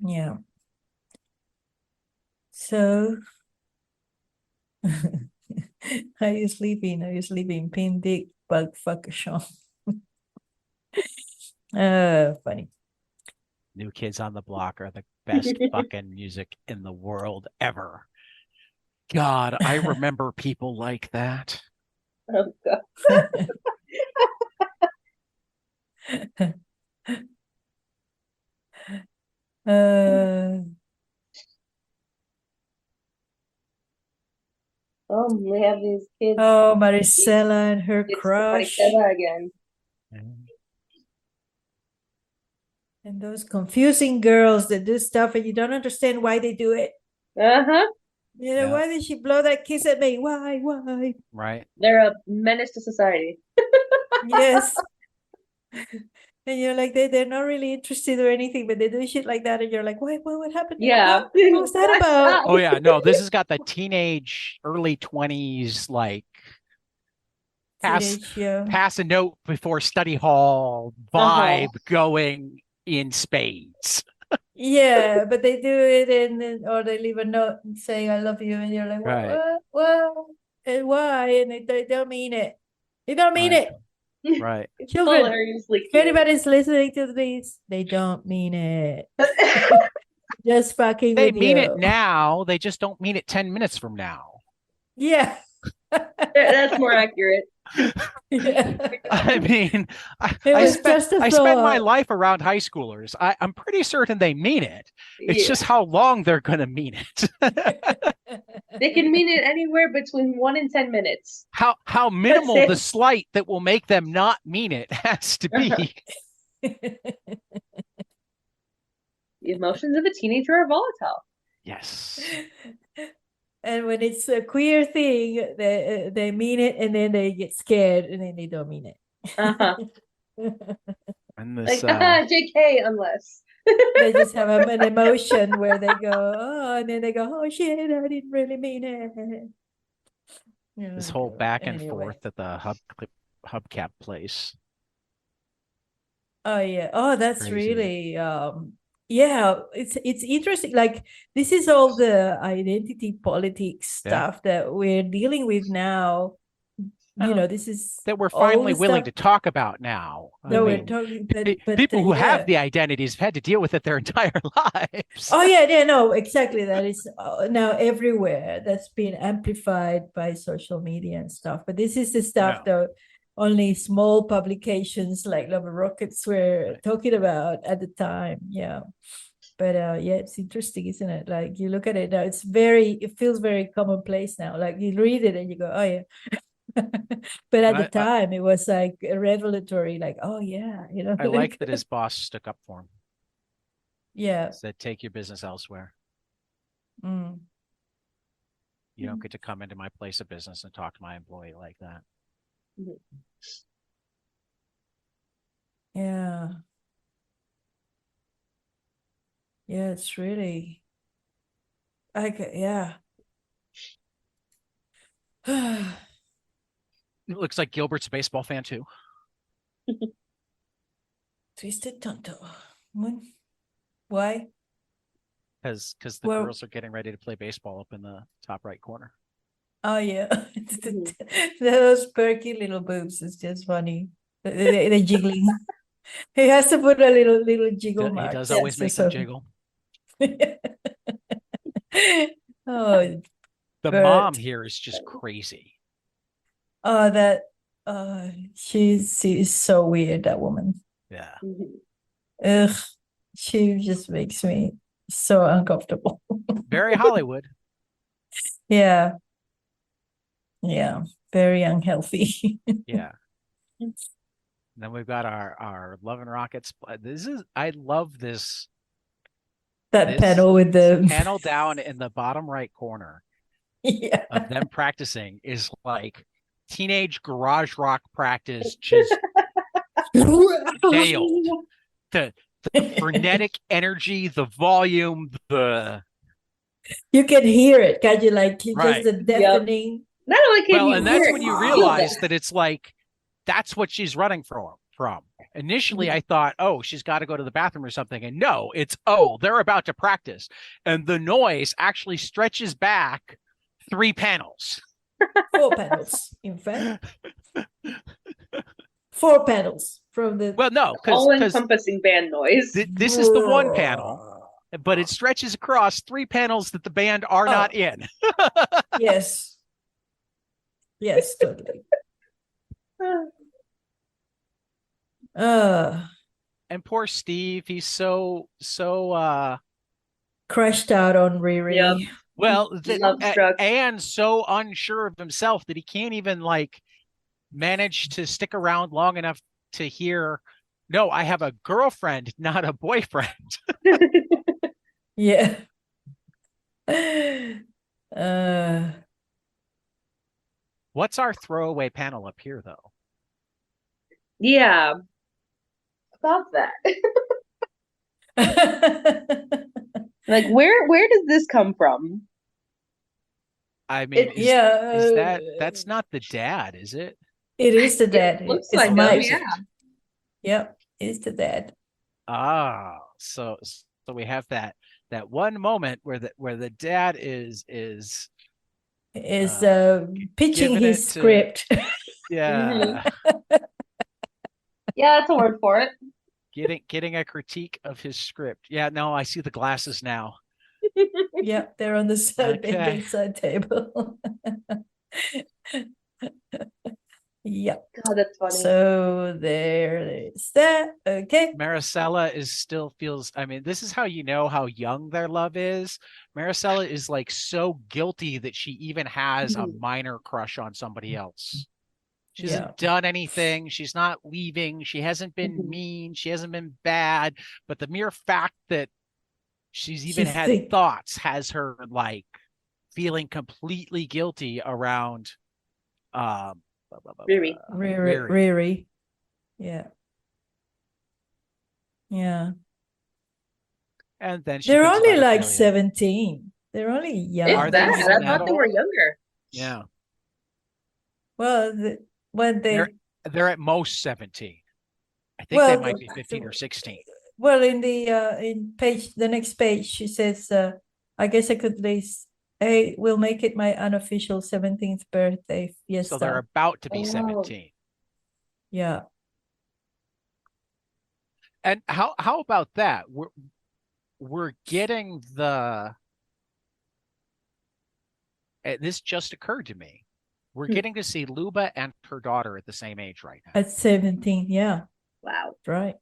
Yeah. So are you sleeping? Are you sleeping? Pin dick bug fuck Sean. Funny. New Kids on the Block are the best fucking music in the world ever. God, I remember people like that. Oh god. We have these kids. Oh, Marisela and her crush. Again. And those confusing girls that do stuff and you don't understand why they do it. Uh-huh. Why did she blow that kiss at me? Why? Right. They're a menace to society. Yes. And you're like, they're not really interested or anything, but they do shit like that. And you're like, what happened? Yeah. What was that about? Oh, yeah. No, this has got the teenage, early 20s, like pass a note before study hall vibe going in spades. Yeah, but they do it or they leave a note saying I love you, and you're like, what? And why? And they don't mean it. They don't mean it. Right. Children, if anybody's listening to this, they don't mean it. Just fucking they with mean you. it now. They just don't mean it 10 minutes from now. Yeah. That's more accurate. Yeah. I mean, I spent my life around high schoolers. I'm pretty certain they mean it. It's just how long they're going to mean it. They can mean it anywhere between 1 and 10 minutes. How minimal the slight that will make them not mean it has to be. The emotions of a teenager are volatile. Yes. And when it's a queer thing, they mean it, and then they get scared, and then they don't mean it. And this, JK, unless they just have an emotion where they go, oh, and then they go, oh shit, I didn't really mean it. This whole back and forth at the hubcap place. Oh yeah. Oh, that's really yeah, it's interesting. Like, this is all the identity politics stuff that we're dealing with now. This is that we're finally willing to talk about now. No, we're talking, but people who have the identities have had to deal with it their entire lives. Oh yeah, no, exactly. That is now everywhere. That's been amplified by social media and stuff. But this is the stuff that only small publications like Love and Rockets were talking about at the time. Yeah. But yeah, it's interesting, isn't it? Like, you look at it now, it feels very commonplace now. Like, you read it and you go, oh yeah. But at the time, it was like a revelatory, like, oh yeah, I like that his boss stuck up for him. Yeah. Said, take your business elsewhere. You don't get to come into my place of business and talk to my employee like that. Yeah. Yeah, it's really yeah. It looks like Gilbert's a baseball fan too. Twisted Tonto. Why? Because the girls are getting ready to play baseball up in the top right corner. Oh yeah. Those perky little boobs is just funny. The jiggling. He has to put a little jiggle mark. He does always make them jiggle. Oh, the mom here is just crazy. Oh, that she's so weird, that woman. Yeah. Ugh, she just makes me so uncomfortable. Very Hollywood. Yeah. Very unhealthy. Yeah. Then we've got our Love and Rockets. I love this. That panel with the panel down in the bottom right corner of them practicing is like teenage garage rock practice, just nailed. The frenetic energy, the volume, you can hear it. Can you just the deafening? Yep. Not only can you and that's when you realize that it's like that's what she's running from. Initially, I thought, oh, she's got to go to the bathroom or something. And no, it's, they're about to practice. And the noise actually stretches back 3 panels. 4 panels, in fact. 4 panels from the... Well, no. All-encompassing band noise. This is the one panel, but it stretches across 3 panels that the band are not in. Yes. Yes, totally. And poor Steve, he's so crashed out on Riri. Yep. Well, and so unsure of himself that he can't even manage to stick around long enough to hear, no, I have a girlfriend, not a boyfriend. Yeah. What's our throwaway panel up here, though? Yeah. About that. Where does this come from? I mean, that's not the dad, is it? It is the dad. It looks like Mike. Yeah. Yep, it's the dad. So we have that one moment where the dad is pitching his script. Yeah. Yeah, that's a word for it. Getting a critique of his script. Yeah, no, I see the glasses now. Yeah, they're on the side table. Yeah. God, that's funny. So there is that. Okay. Marisela still feels, I mean, this is how you know how young their love is. Marisela is so guilty that she even has a minor crush on somebody else. She hasn't done anything. She's not leaving. She hasn't been mean. She hasn't been bad. But the mere fact that she's even had thoughts has her feeling completely guilty around Riri. Yeah. And then they're only 17. They're only young. I thought they were younger. Yeah. Well, they're at most 17. I think they might be 15 or 16. Well, in the next page, she says, I guess I could list, hey, we'll make it my unofficial 17th birthday fiesta. So they're about to be 17. Yeah. And how about that? We're getting this just occurred to me. We're getting to see Luba and her daughter at the same age right now. At 17, yeah. Wow. Right.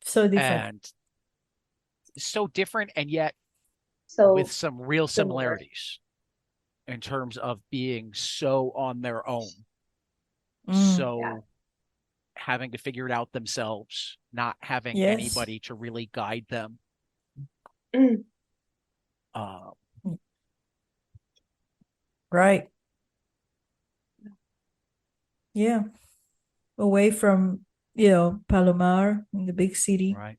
So different. And so different, and yet with some real similarities in terms of being so on their own. Having to figure it out themselves, not having anybody to really guide them. Right. Yeah. Away from, Palomar in the big city. Right.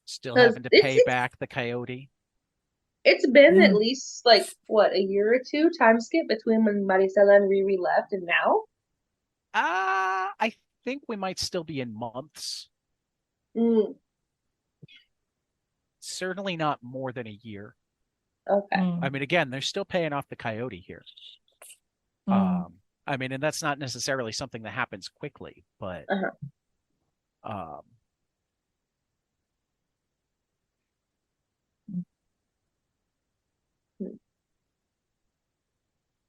Still Because having to pay back the coyote. it's been Yeah. at least like what, a year or two time skip between when Marisela and Riri left and now. I think we might still be in months. Mm, Certainly not more than a year. okay. I mean, again, they're still paying off the coyote here. Mm. I mean, and that's not necessarily something that happens quickly, but um,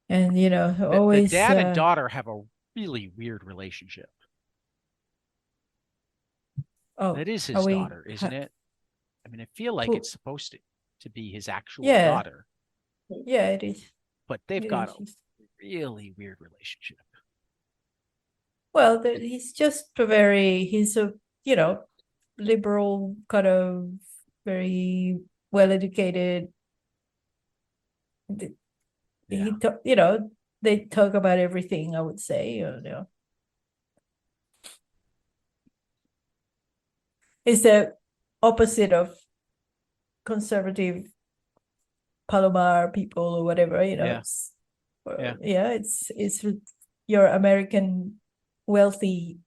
And the always dad and daughter have a really weird relationship. That is are his we daughter, isn't it? I mean, I feel like it's supposed to be his actual Yeah. daughter, Yeah, it is. but they've It got a is. really weird relationship. Well, he's he's a, liberal, kind of very well educated. Yeah. They talk about everything, I would say, It's the opposite of conservative Palomar people or whatever, Yeah. Yeah, it's your American wealthy,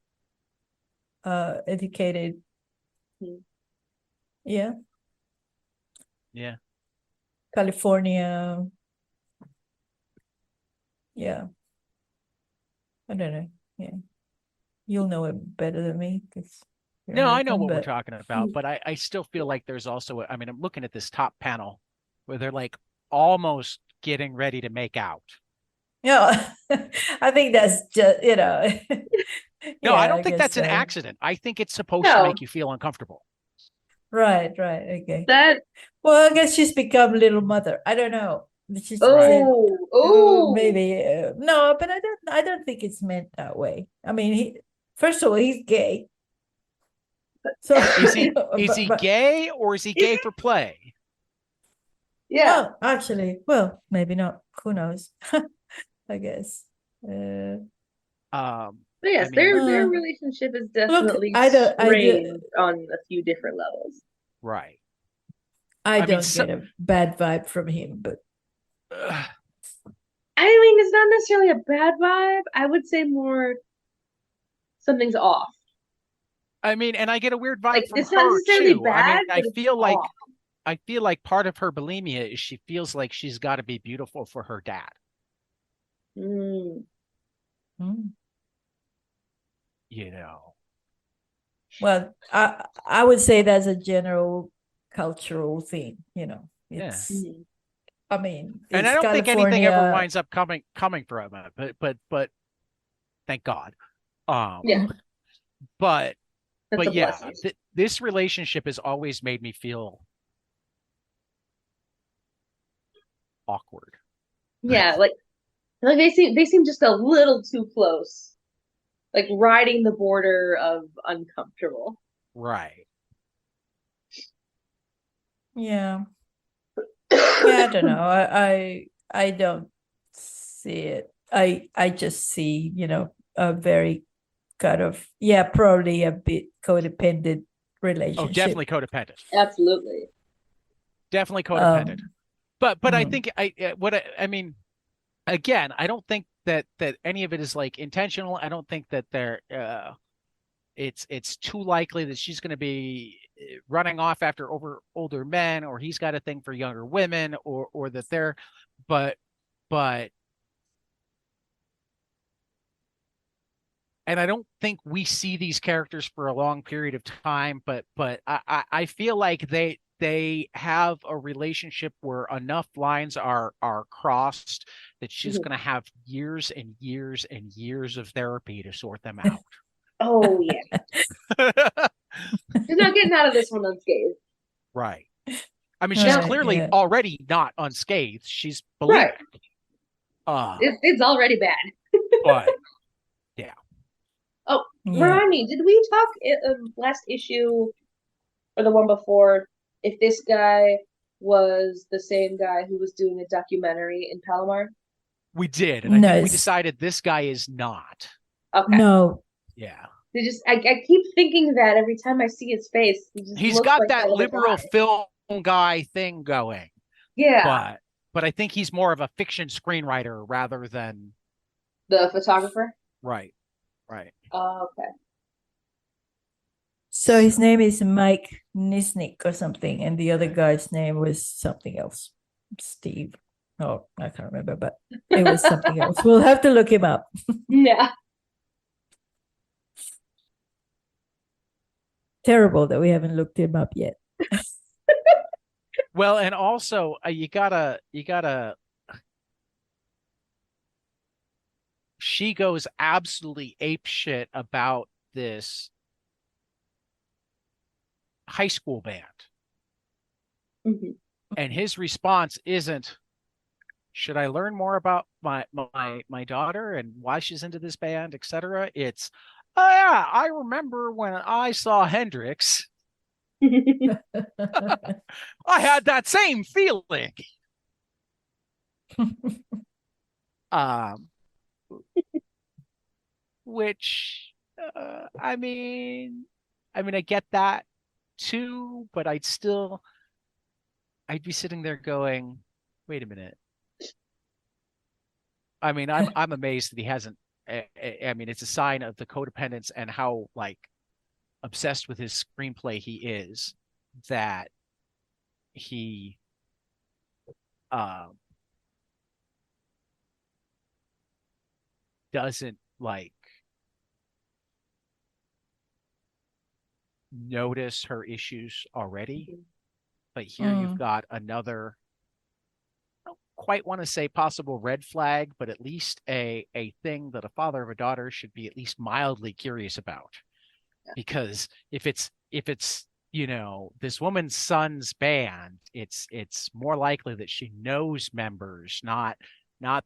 educated. Yeah. Yeah. California. Yeah. I don't know. Yeah. You'll know it better than me because you're No, I know American, what we're but talking about, but I still feel like there's also, I mean, I'm looking at this top panel where they're like almost getting ready to make out. yeah, I think that's just, No, I yeah, don't I think guess that's an so. accident. I think it's supposed to No, make you feel uncomfortable. Right, okay. that. Well, I guess she's become little mother. I don't know. She's Right. Oh, maybe no, but I don't think it's meant that way. I mean, first of all, he's gay. So Is he but gay or is he gay for play? yeah. well, actually, well, maybe not. Who knows? I guess. But yes, I mean, their relationship is Look, definitely I do. strained on a few different levels. right. I I mean, don't get a bad vibe from him, but I mean, it's not necessarily a bad vibe. I would say more something's off. I mean, and I get a weird vibe Like from it's not her necessarily too. I mean, bad, but it's off. I feel like part of her bulimia is she feels like she's got to be beautiful for her dad. Mm. You know. Well, I would say that's a general cultural thing. Yeah. It's. I mean, And I it's don't think anything ever California. winds up coming from it, but thank God. Yeah, But that's a yeah, blessing. this relationship has always made me feel awkward. Yeah, like they seem just a little too close. Like riding the border of uncomfortable. Right. Yeah. Yeah, I don't know. I don't see it. I just see, a very kind of, probably a bit codependent Oh, relationship. definitely codependent. Absolutely. Definitely codependent. But I Hmm. think I mean, again, I don't think that any of it is like intentional. I don't think that it's too likely that she's going to be running off after older men, or he's got a thing for younger women, or that they're, but and I don't think we see these characters for a long period of time, but I feel like they have a relationship where enough lines are crossed that she's going to have years and years and years of therapy to sort them out. Oh yeah. She's not getting out of this one unscathed. Right. I mean, she's Right, clearly yeah. already not unscathed. She's Right. bulimic. It's already bad. But yeah. Oh, Yeah. remind me, did we talk last issue or the one before if this guy was the same guy who was doing a documentary in Palomar? We did, and I No, think we it's- decided this guy is not. Okay. no. Yeah. They just I keep thinking that every time I see his face. He just He's looks got like that other liberal guy. film guy thing going, Yeah. but I think he's more of a fiction screenwriter rather than The photographer? right. Oh, okay. So his name is Mike Nisnik or something, and the other guy's name was something else. Steve. Oh, I can't remember, but it was something else. We'll have to look him up. Yeah. Terrible that we haven't looked him up yet. Well, and also you gotta she goes absolutely apeshit about this high school band. Mm-hmm. And his response isn't, should I learn more about my daughter and why she's into this band, etc.? It's, oh yeah, I remember when I saw Hendrix, I had that same feeling. Which I mean I get that too, but I'd be sitting there going, wait a minute. I mean, I'm amazed that he hasn't. I mean, it's a sign of the codependence and how like obsessed with his screenplay he is that he doesn't like notice her issues already. But here you've got another, I don't quite want to say possible red flag, but at least a thing that a father of a daughter should be at least mildly curious about. Yeah. Because if it's this woman's son's band, it's more likely that she knows members, not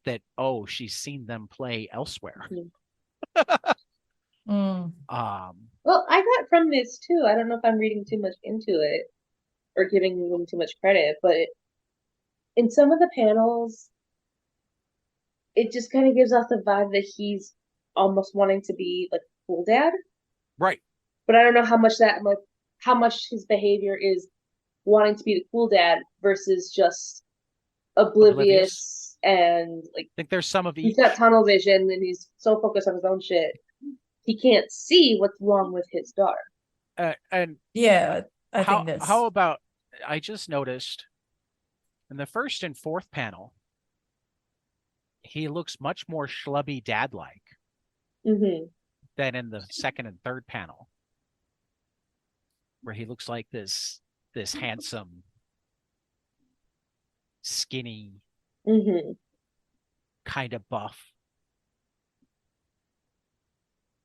that, oh, she's seen them play elsewhere. Mm. Well, I got from this too. I don't know if I'm reading too much into it or giving them too much credit, but in some of the panels, it just kind of gives off the vibe that he's almost wanting to be like a cool dad. Right. But I don't know how much his behavior is wanting to be the cool dad versus just oblivious. And like, I think there's some of each. He's got tunnel vision and he's so focused on his own shit. He can't see what's wrong with his daughter. And yeah, I think that's how about, I just noticed in the first and fourth panel, he looks much more schlubby dad-like than in the second and third panel, where he looks like this handsome, skinny, kind of buff,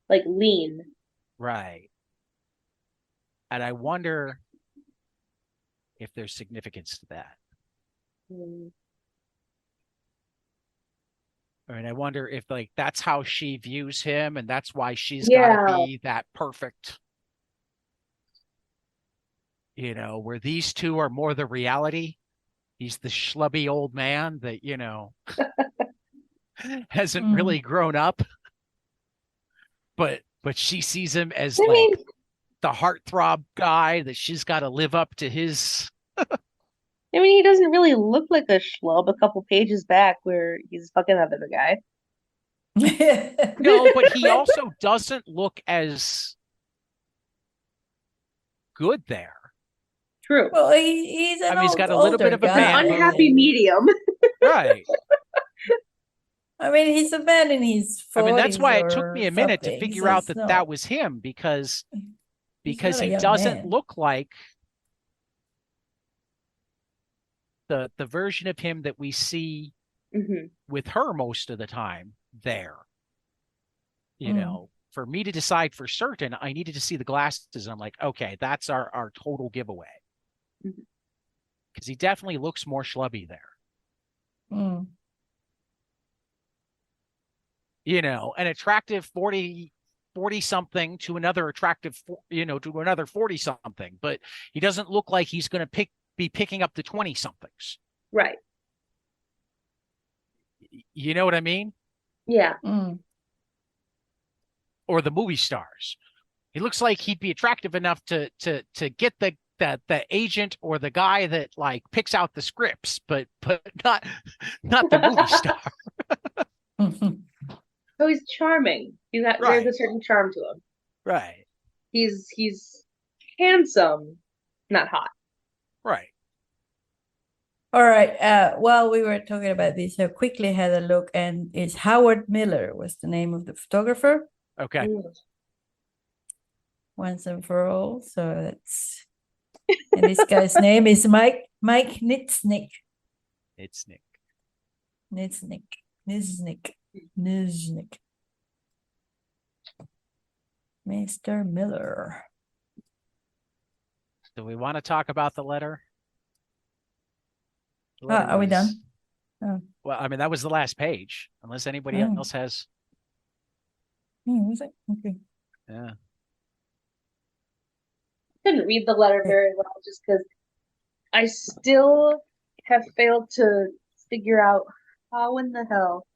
like lean, right? And I wonder if there's significance to that. I mean, I wonder if like that's how she views him, and that's why she's got to be that perfect. Where these two are more the reality. He's the schlubby old man that hasn't really grown up, but she sees him as the heartthrob guy that she's got to live up to his. I mean, he doesn't really look like a schlub a couple pages back where he's fucking that other guy. No, but he also doesn't look as good there. True. Well, he's he's got a little bit of a man, unhappy medium. Right. I mean, he's a man in his 40s. I mean, that's why it took me a minute to figure out that that was him because he doesn't look like the version of him that we see with her most of the time there. For me to decide for certain, I needed to see the glasses. And I'm like, okay, that's our total giveaway. Because he definitely looks more schlubby there. An attractive 40 something to another attractive, to another 40 something, but he doesn't look like he's going to be picking up the 20 somethings. Right. You know what I mean? Yeah. Or the movie stars. He looks like he'd be attractive enough to get the agent or the guy that like picks out the scripts, but not the movie star. So he's charming. There's a certain charm to him. Right. He's handsome, not hot. Right. All right. While we were talking about this, I quickly had a look, and it's Howard Miller was the name of the photographer. Okay. Once and for all. So that's, and this guy's name is Mike Nitznik. Nitznik. Mr. Miller. Do we want to talk about the letter? Are we done? Oh. Well, I mean, that was the last page, unless anybody else has. Was it? Okay. Yeah. I didn't read the letter very well just because I still have failed to figure out how in the hell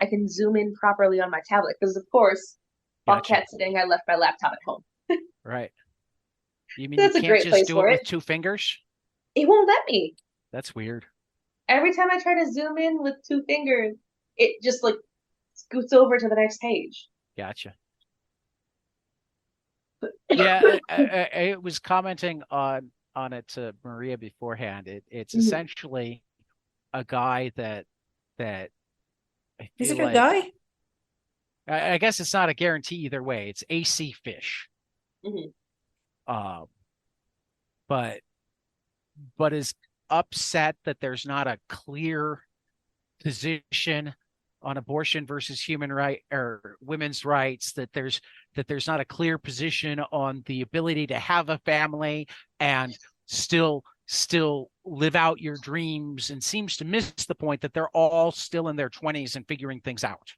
I can zoom in properly on my tablet. Because, of course, while cat sitting, I left my laptop at home. Right. You mean That's you a great can't place just do for it it. with 2 fingers? It won't let me. That's weird. Every time I try to zoom in with 2 fingers, it just like scoots over to the next page. Gotcha. Yeah, I was commenting on it to Maria beforehand. It's essentially a guy that is it a guy? I guess it's not a guarantee either way. It's AC Fish. But is upset that there's not a clear position on abortion versus human right or women's rights, that there's not a clear position on the ability to have a family and still live out your dreams, and seems to miss the point that they're all still in their 20s and figuring things out.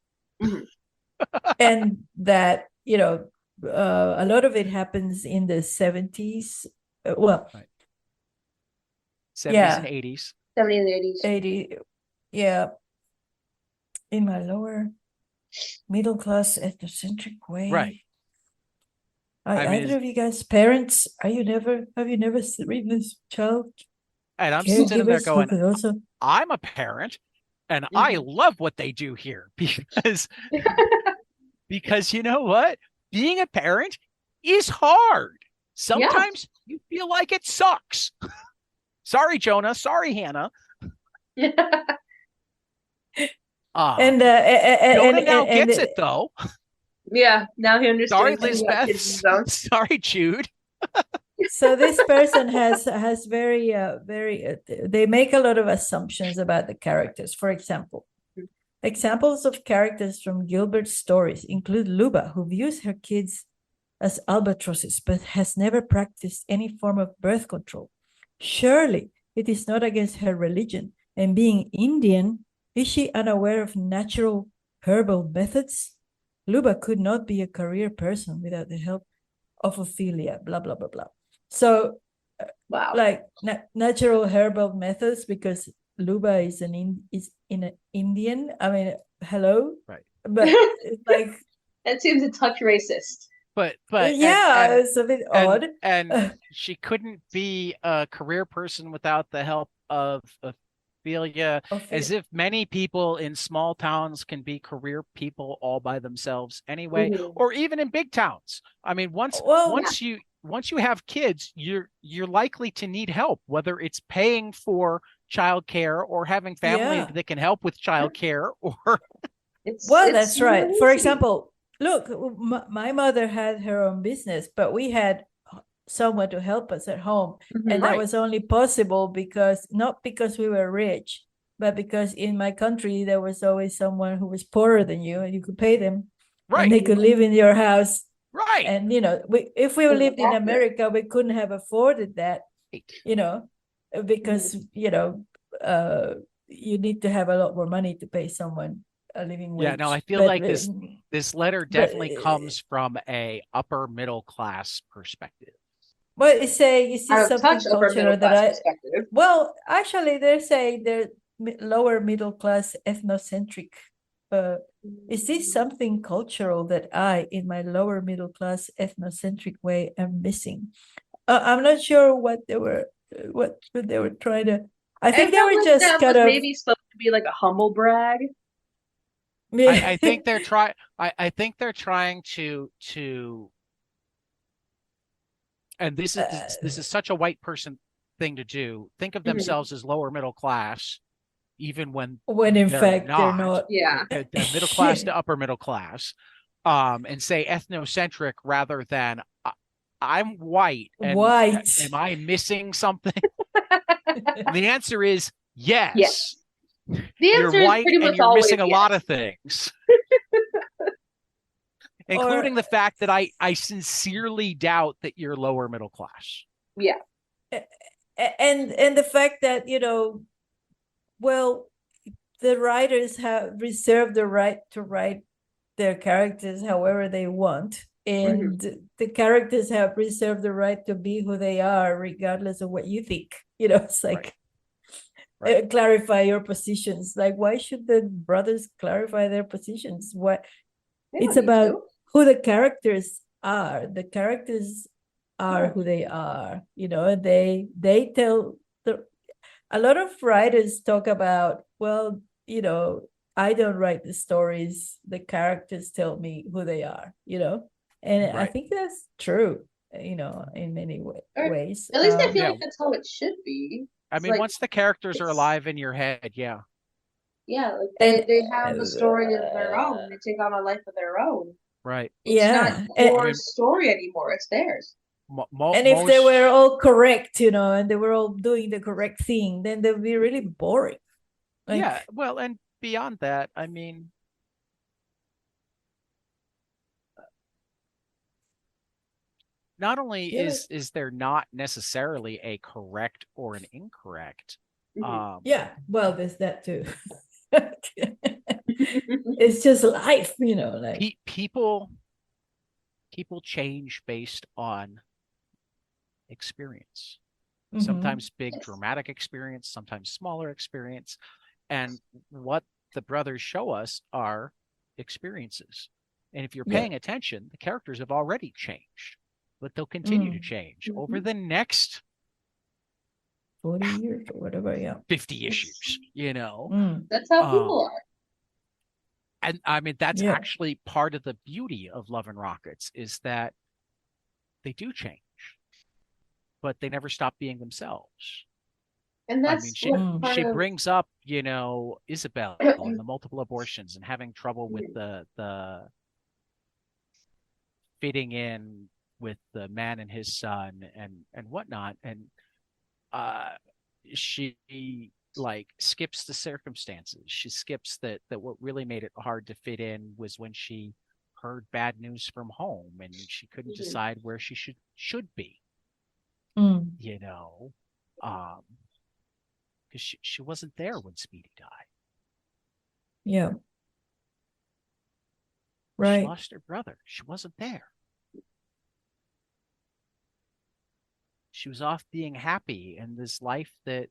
And that, a lot of it happens in the 70s. Well, right. 70s and 80s. 70s and 80s. 80, yeah. In my lower middle class ethnocentric way. Right. Either of you guys parents? Have you never written this child? And I'm sitting there going, also... I'm a parent and I love what they do here because you know what? Being a parent is hard. Sometimes you feel like it sucks. Sorry, Jonah. Sorry, Hannah. And Jonah now gets it though. Yeah, now he understands. Sorry, Lisbeth. Sorry, Jude. So this person has very they make a lot of assumptions about the characters. For example, examples of characters from Gilbert's stories include Luba, who views her kids as albatrosses but has never practiced any form of birth control. Surely it is not against her religion, and being Indian, is she unaware of natural herbal methods? Luba could not be a career person without the help of Ophelia, blah, blah, blah, blah. So, like natural herbal methods, because Luba is an Indian. I mean, hello? Right. But it's like... That seems a touch racist. But yeah, it's a bit odd. And she couldn't be a career person without the help of Ophelia, as if many people in small towns can be career people all by themselves anyway, or even in big towns. I mean, once you have kids, you're likely to need help, whether it's paying for childcare or having family that can help with childcare, or that's right. For example, look, my mother had her own business, but we had someone to help us at home. And that was only possible not because we were rich, but because in my country, there was always someone who was poorer than you and you could pay them. Right. And they could live in your house. Right. And, if we lived in America, we couldn't have afforded that, because, you need to have a lot more money to pay someone a living wage. Yeah, no, I feel like this letter definitely comes from a upper middle class perspective. Well, it's something cultural that actually they're saying lower middle class ethnocentric. Is this something cultural that I, in my lower middle class ethnocentric way, am missing? I'm not sure what they were trying to. I think they felt were like just that kind was of. maybe supposed to be like a humble brag. I think they're trying. I think they're trying to. And this is such a white person thing to do. Think of themselves as lower middle class, even when in they're fact they're not. not. Yeah. They're middle class to upper middle class, and say ethnocentric rather than I'm white and White. am I missing something? The answer is yes. Yes. The You're answer is white pretty and much you're always missing a yes. lot of things. Including the fact that I sincerely doubt that you're lower middle class. Yeah. And the fact that, well, the writers have reserved the right to write their characters however they want, and the characters have reserved the right to be who they are regardless of what you think. It's like, right. Clarify your positions. Like, why should the brothers clarify their positions? What it's about who the characters are. The characters are who they are. They tell a lot of writers talk about, well, I don't write the stories, the characters tell me who they are, and right. I think that's true, in many ways. At least I feel like that's how it should be. I mean, once the characters are alive in your head, yeah. Yeah, like they have a story of their own. They take on a life of their own. Right. It's not your story anymore. It's theirs. And if they were all correct, and they were all doing the correct thing, then they would be really boring. Yeah, well, and beyond that, I mean, not only is there not necessarily a correct or an incorrect. Yeah, well, there's that too. It's just life, like people change based on experience. Sometimes big dramatic experience, sometimes smaller experience. And what the brothers show us are experiences. And if you're paying attention, the characters have already changed, but they'll continue to change over the next 40 years or whatever, 50 issues, That's how people are. And I mean, that's actually part of the beauty of Love and Rockets, is that they do change, but they never stop being themselves. And that's she brings up, Isabel and the multiple abortions and having trouble with the fitting in with the man and his son and whatnot. And she skips the circumstances. She skips that what really made it hard to fit in was when she heard bad news from home and she couldn't decide where she should be. Because she wasn't there when Speedy died. Yeah. Right. She lost her brother. She wasn't there. She was off being happy in this life that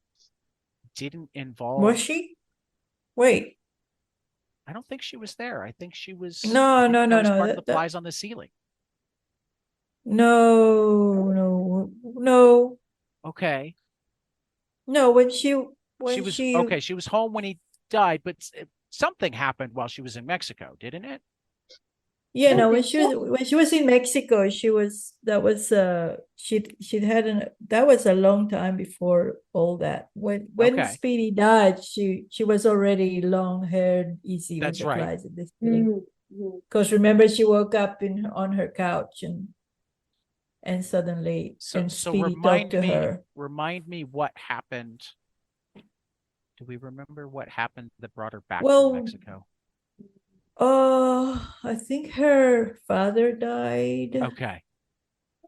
didn't involve. Was she? Wait. I don't think she was there. I think she was. No. Part of the flies on the ceiling. No. Okay. No, when she was home when he died, but something happened while she was in Mexico, didn't it? Yeah, no, when she was in Mexico, that was a long time before all that. When Speedy died, she was already long-haired, easy with the flies at this point. Because remember, she woke up on her couch and suddenly Speedy talked to her. Remind me what happened. Do we remember what happened that brought her back to Mexico? I think her father died. Okay.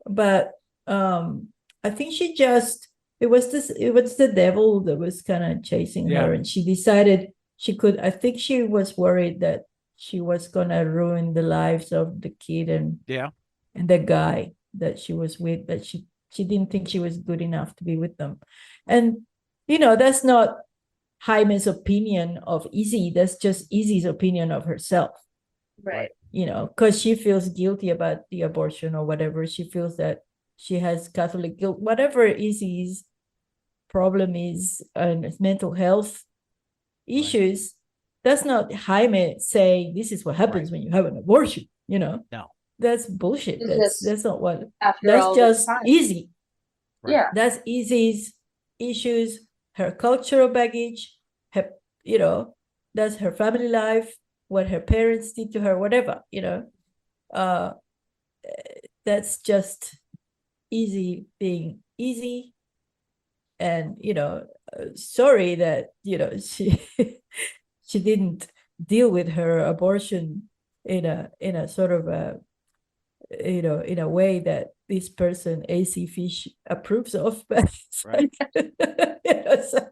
But I think it was the devil that was kind of chasing her, and she decided I think she was worried that she was gonna ruin the lives of the kid and the guy that she was with, that she didn't think she was good enough to be with them. And that's not Jaime's opinion of Izzy. That's just Izzy's opinion of herself. Right. You know, because she feels guilty about the abortion or whatever. She feels that she has Catholic guilt, whatever Izzy's problem is, and mental health issues. That's not Jaime saying this is what happens when you have an abortion. You know, No, that's bullshit. That's not what. That's just Izzy. Right. Yeah, that's Izzy's issues, her cultural baggage, her, you know, that's her family life, what her parents did to her, whatever, you know. That's just Izzy being Izzy. And, you know, sorry that, you know, she she didn't deal with her abortion in a sort of a, you know, in a way that this person AC Fish approves of, but right. you know, so,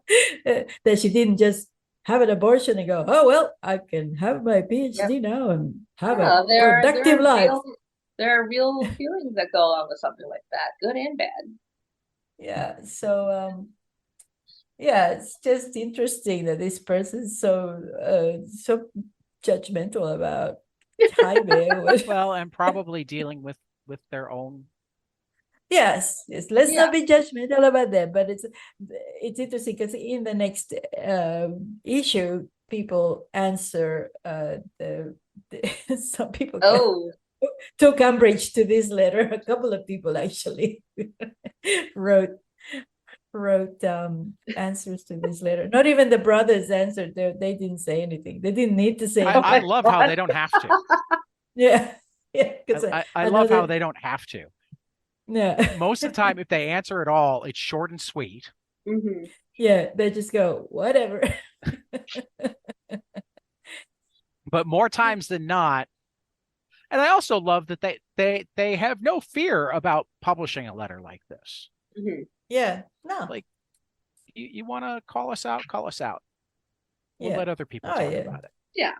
that she didn't just have an abortion and go, oh well, I can have my PhD now and have a productive life. There are real feelings that go along with something like that, good and bad. Yeah. So yeah, it's just interesting that this person's so judgmental about Jaime. Well, and probably dealing with their own. Yes. Let's not be judgmental about them, but it's interesting because in the next issue, people answer some people took umbrage to this letter. A couple of people actually wrote answers to this letter. Not even the brothers answered. They didn't say anything. They didn't need to say anything. I love how they don't have to. Yeah. I love how they don't have to. Yeah. Most of the time, if they answer at all, it's short and sweet. Mm-hmm. Yeah, they just go, whatever. But more times than not, and I also love that they have no fear about publishing a letter like this. Mm-hmm. Yeah, no. Like, you want to call us out? Call us out. We'll let other people talk about it. Yeah.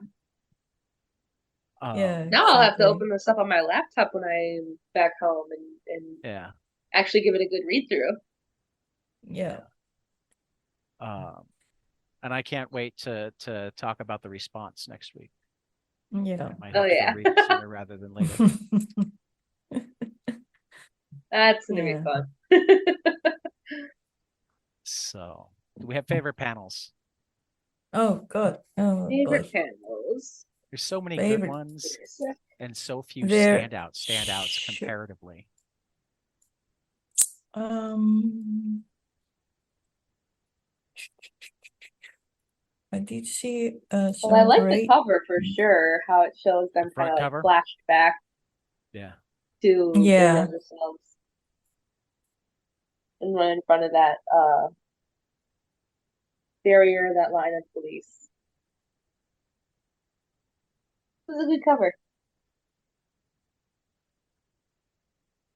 Yeah. Now I'll have to open this up on my laptop when I'm back home and actually give it a good read through. Yeah. And I can't wait to talk about the response next week. Yeah. I might have to read it sooner rather than later. That's gonna be fun. So, do we have favorite panels? Oh God. Oh, favorite panels. There's so many good ones and so few standouts comparatively. I did see well, I like the cover for sure, how it shows them kind of like flashed back to their younger selves. And run in front of that barrier, that line of police. It was a good cover.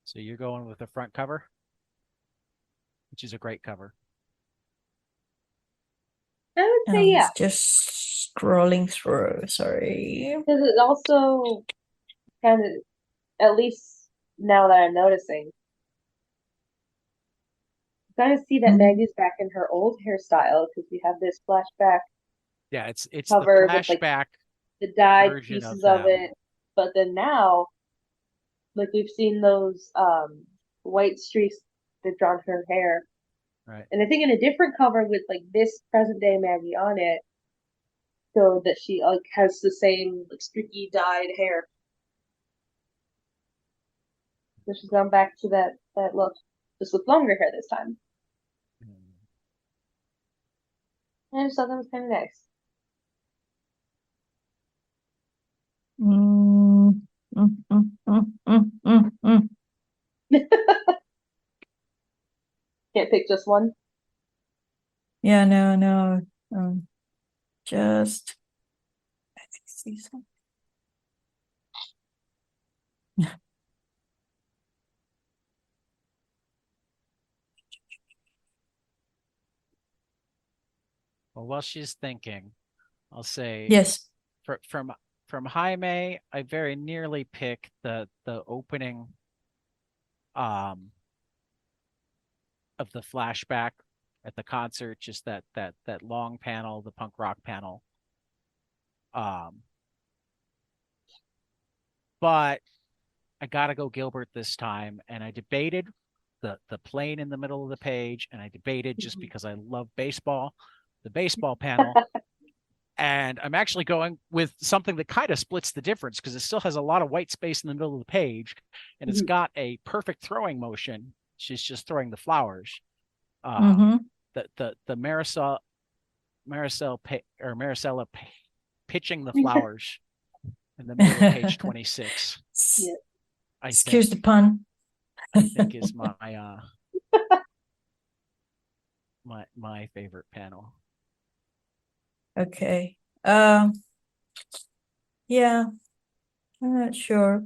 So you're going with the front cover, which is a great cover. I would say yeah. Just scrolling through. Sorry. Because it also kind of, at least now that I'm noticing, you kind of see that Maggie's back in her old hairstyle because we have this flashback. Yeah, it's cover the flashback. With, like, the dyed pieces of it, but then now, like we've seen those white streaks they've drawn her hair. Right. And I think in a different cover with like this present day Maggie on it, so that she like has the same like streaky dyed hair. So she's gone back to that look, just with longer hair this time. And I just thought that was kind of nice. Can't pick just one? Yeah, no. Just I see something. Well, while she's thinking, I'll say yes. From Jaime, I very nearly pick the opening of the flashback at the concert, just that long panel, the punk rock panel. But I gotta go Gilbert this time, and I debated the plane in the middle of the page, and I debated just because I love baseball, the baseball panel. And I'm actually going with something that kind of splits the difference because it still has a lot of white space in the middle of the page, and it's got a perfect throwing motion. She's just throwing the flowers. The Marisol pitching the flowers in the middle of page 26. Yeah. Excuse the pun. I think is my my favorite panel. Okay. Yeah, I'm not sure.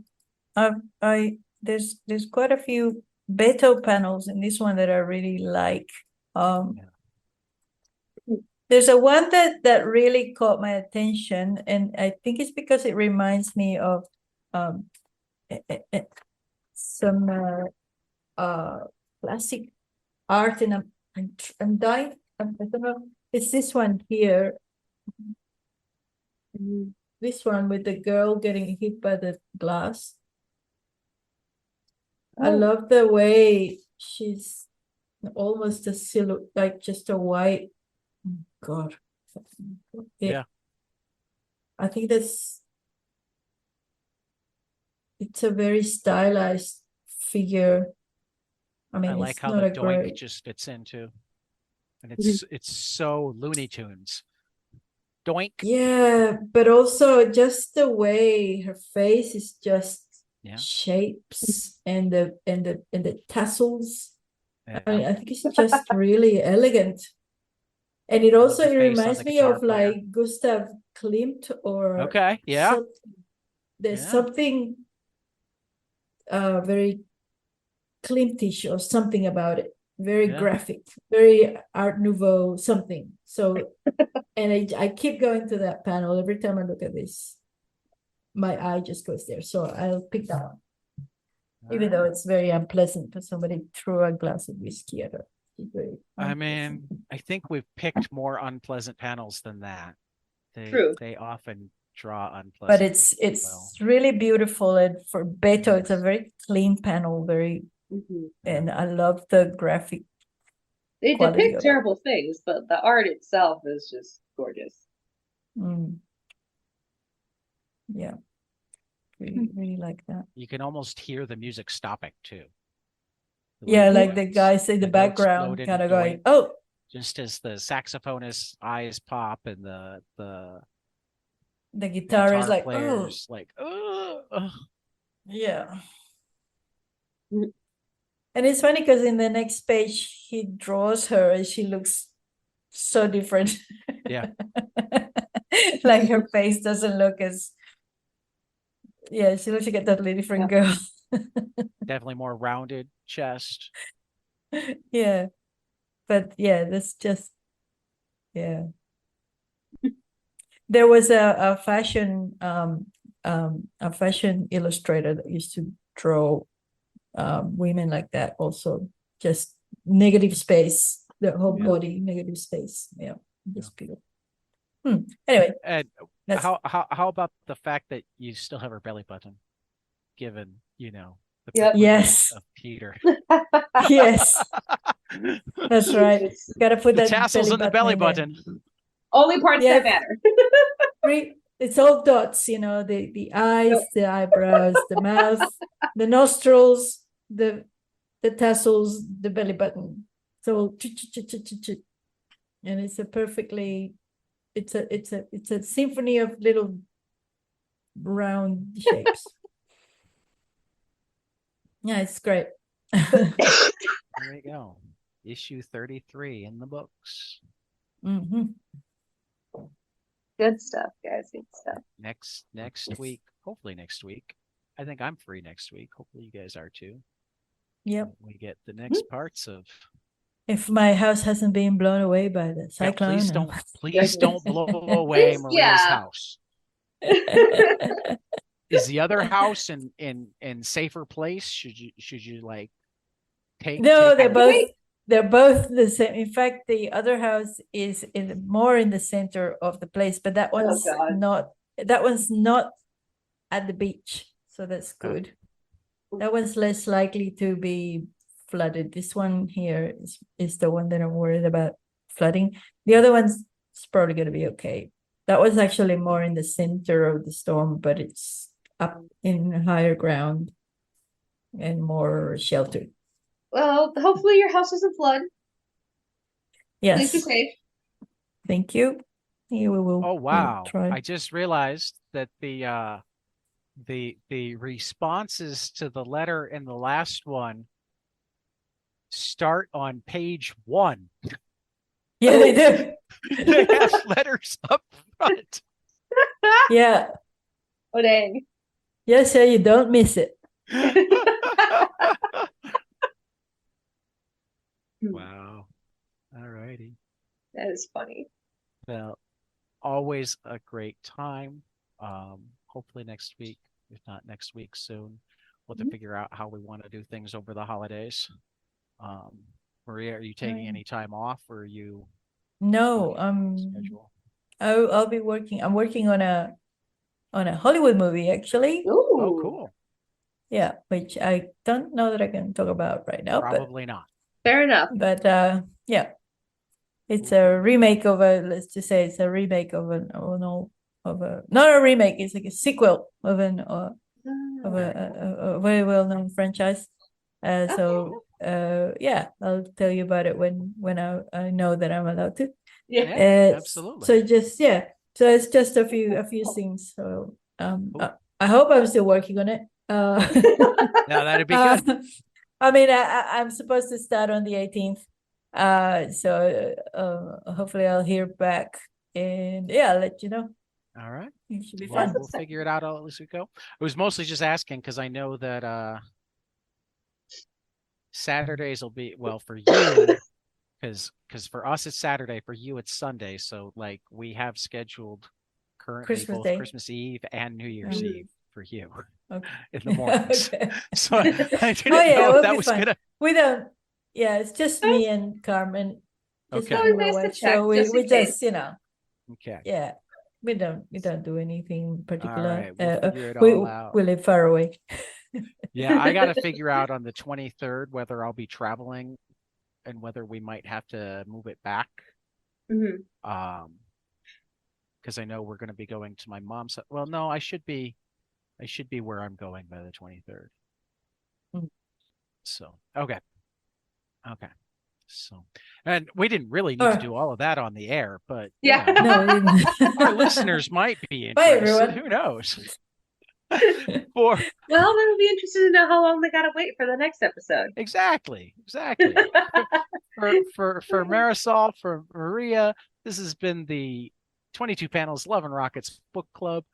There's quite a few Beto panels in this one that I really like. There's a one that really caught my attention, and I think it's because it reminds me of some classic art, and I'm dying. I don't know. It's this one here. This one with the girl getting hit by the glass. I love the way she's almost a silhouette, like just a white. God. Yeah. I think it's a very stylized figure. I mean, I like it's how not the a doink great... just fits into, and it's so Looney Tunes. Doink. Yeah, but also just the way her face is just shapes and the tassels. Yeah. I mean, I think it's just really elegant. And it also it reminds me of player. like Gustav Klimt or there's something very Klimtish or something about it. Very graphic, very Art Nouveau something. So, and I keep going to that panel every time I look at this. My eye just goes there. So I'll pick that one. Even though it's very unpleasant for somebody threw a glass of whiskey at her. I mean, I think we've picked more unpleasant panels than that. True. They often draw unpleasant. But it's really beautiful, and for Beto, it's a very clean panel, very, and I love the graphic. They depict terrible things, but the art itself is just gorgeous. Yeah, really like that. You can almost hear the music stopping too. Yeah, like the guys in the background kind of going, oh. Just as the saxophonist's eyes pop and the guitar is like, players like, oh. Yeah. And it's funny because in the next page he draws her and she looks so different. Yeah. Like her face doesn't look as, she looks like a totally different girl. Definitely more rounded chest. Yeah. But that's just, there was a fashion illustrator that used to draw women like that also, just negative space, the whole body negative space. Just beautiful. Anyway, and how about the fact that you still have her belly button, given the yes of Peter. Yes, that's right. Gotta put the that tassels in the belly button. Only parts that matter. It's all dots, the eyes, the eyebrows, the mouth, the nostrils, the tassels, the belly button. So and it's a symphony of little round shapes. Yeah, it's great. There we go. Issue 33 in the books. Good stuff, guys. Good stuff. Next week, hopefully next week. I think I'm free next week. Hopefully you guys are too. Yep. We get the next parts of. If my house hasn't been blown away by the cyclone. Please don't blow away Maria's house. Is the other house in safer place? Should you like take? No, they're both. they're both the same. In fact, the other house is more in the center of the place, but that one's God. not at the beach, so that's good. That one's less likely to be flooded. This one here is the one that I'm worried about flooding. The other one's probably going to be okay. That was actually more in the center of the storm, but it's up in higher ground and more sheltered. Well, hopefully your house doesn't flood. Please be Yes, safe. thank you. Yeah, we will. Oh we'll wow! try. I just realized that the responses to the letter in the last one start on page 1. Yeah, they do. They have letters up front. Yeah. Oh, dang. Yes, so you don't miss it. Wow. All righty. That is funny. Well, always a great time. Hopefully next week, if not next week, soon, we'll have to figure out how we want to do things over the holidays. Maria, are you taking any time off, or are you No, schedule? I'll be working. I'm working on a Hollywood movie actually. Ooh. Oh, cool. Yeah, which I don't know that I can talk about right now. Probably not. Fair enough. But yeah, it's a remake of let's just say it's a remake of not a remake. It's like a sequel of a very well-known franchise. So yeah, I'll tell you about it when I know that I'm allowed to. Yeah. Absolutely. So just so it's just a few things. So Cool. I hope I'm still working on it. Now that'd be good. I mean, I'm supposed to start on the 18th. So hopefully I'll hear back, and yeah, I'll let you know. All right. It should be Well, fun. we'll figure it out as we go. It was mostly just asking because I know that Saturdays will be, well, for you, because for us it's Saturday, for you it's Sunday. So like we have scheduled currently Christmas both Day. Christmas Eve and New Year's Eve for you Okay. in the mornings. Okay. So I didn't Oh yeah, know it if will that be was fun. gonna. We don't. Yeah, it's just me and Carmen. Just Okay. me and Nice my to wife. check, So we just in just case. Okay. yeah. We don't do anything particular. right, we'll figure it we all out. we live far away. Yeah, I got to figure out on the 23rd whether I'll be traveling and whether we might have to move it back. Mhm. Because I know we're going to be going to my mom's. Well, no, I should be where I'm going by the 23rd. Mm. So, okay. So, and we didn't really need to do all of that on the air, but Yeah. you know, No, we didn't. our listeners might be Bye, interested. everyone. Who knows? Well, they would be interested to know how long they gotta wait for the next episode. Exactly. For Marisol, for Maria, this has been the 22 Panels Love and Rockets Book Club.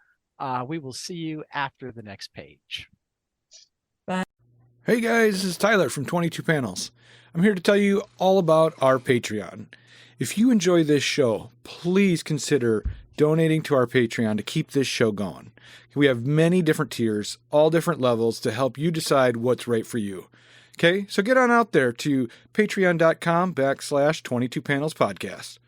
We will see you after the next page. Bye. Hey guys, this is Tyler from 22 Panels. I'm here to tell you all about our Patreon. If you enjoy this show, please consider donating to our Patreon to keep this show going. We have many different tiers, all different levels to help you decide what's right for you. Okay, so get on out there to patreon.com/22 Panels Podcast.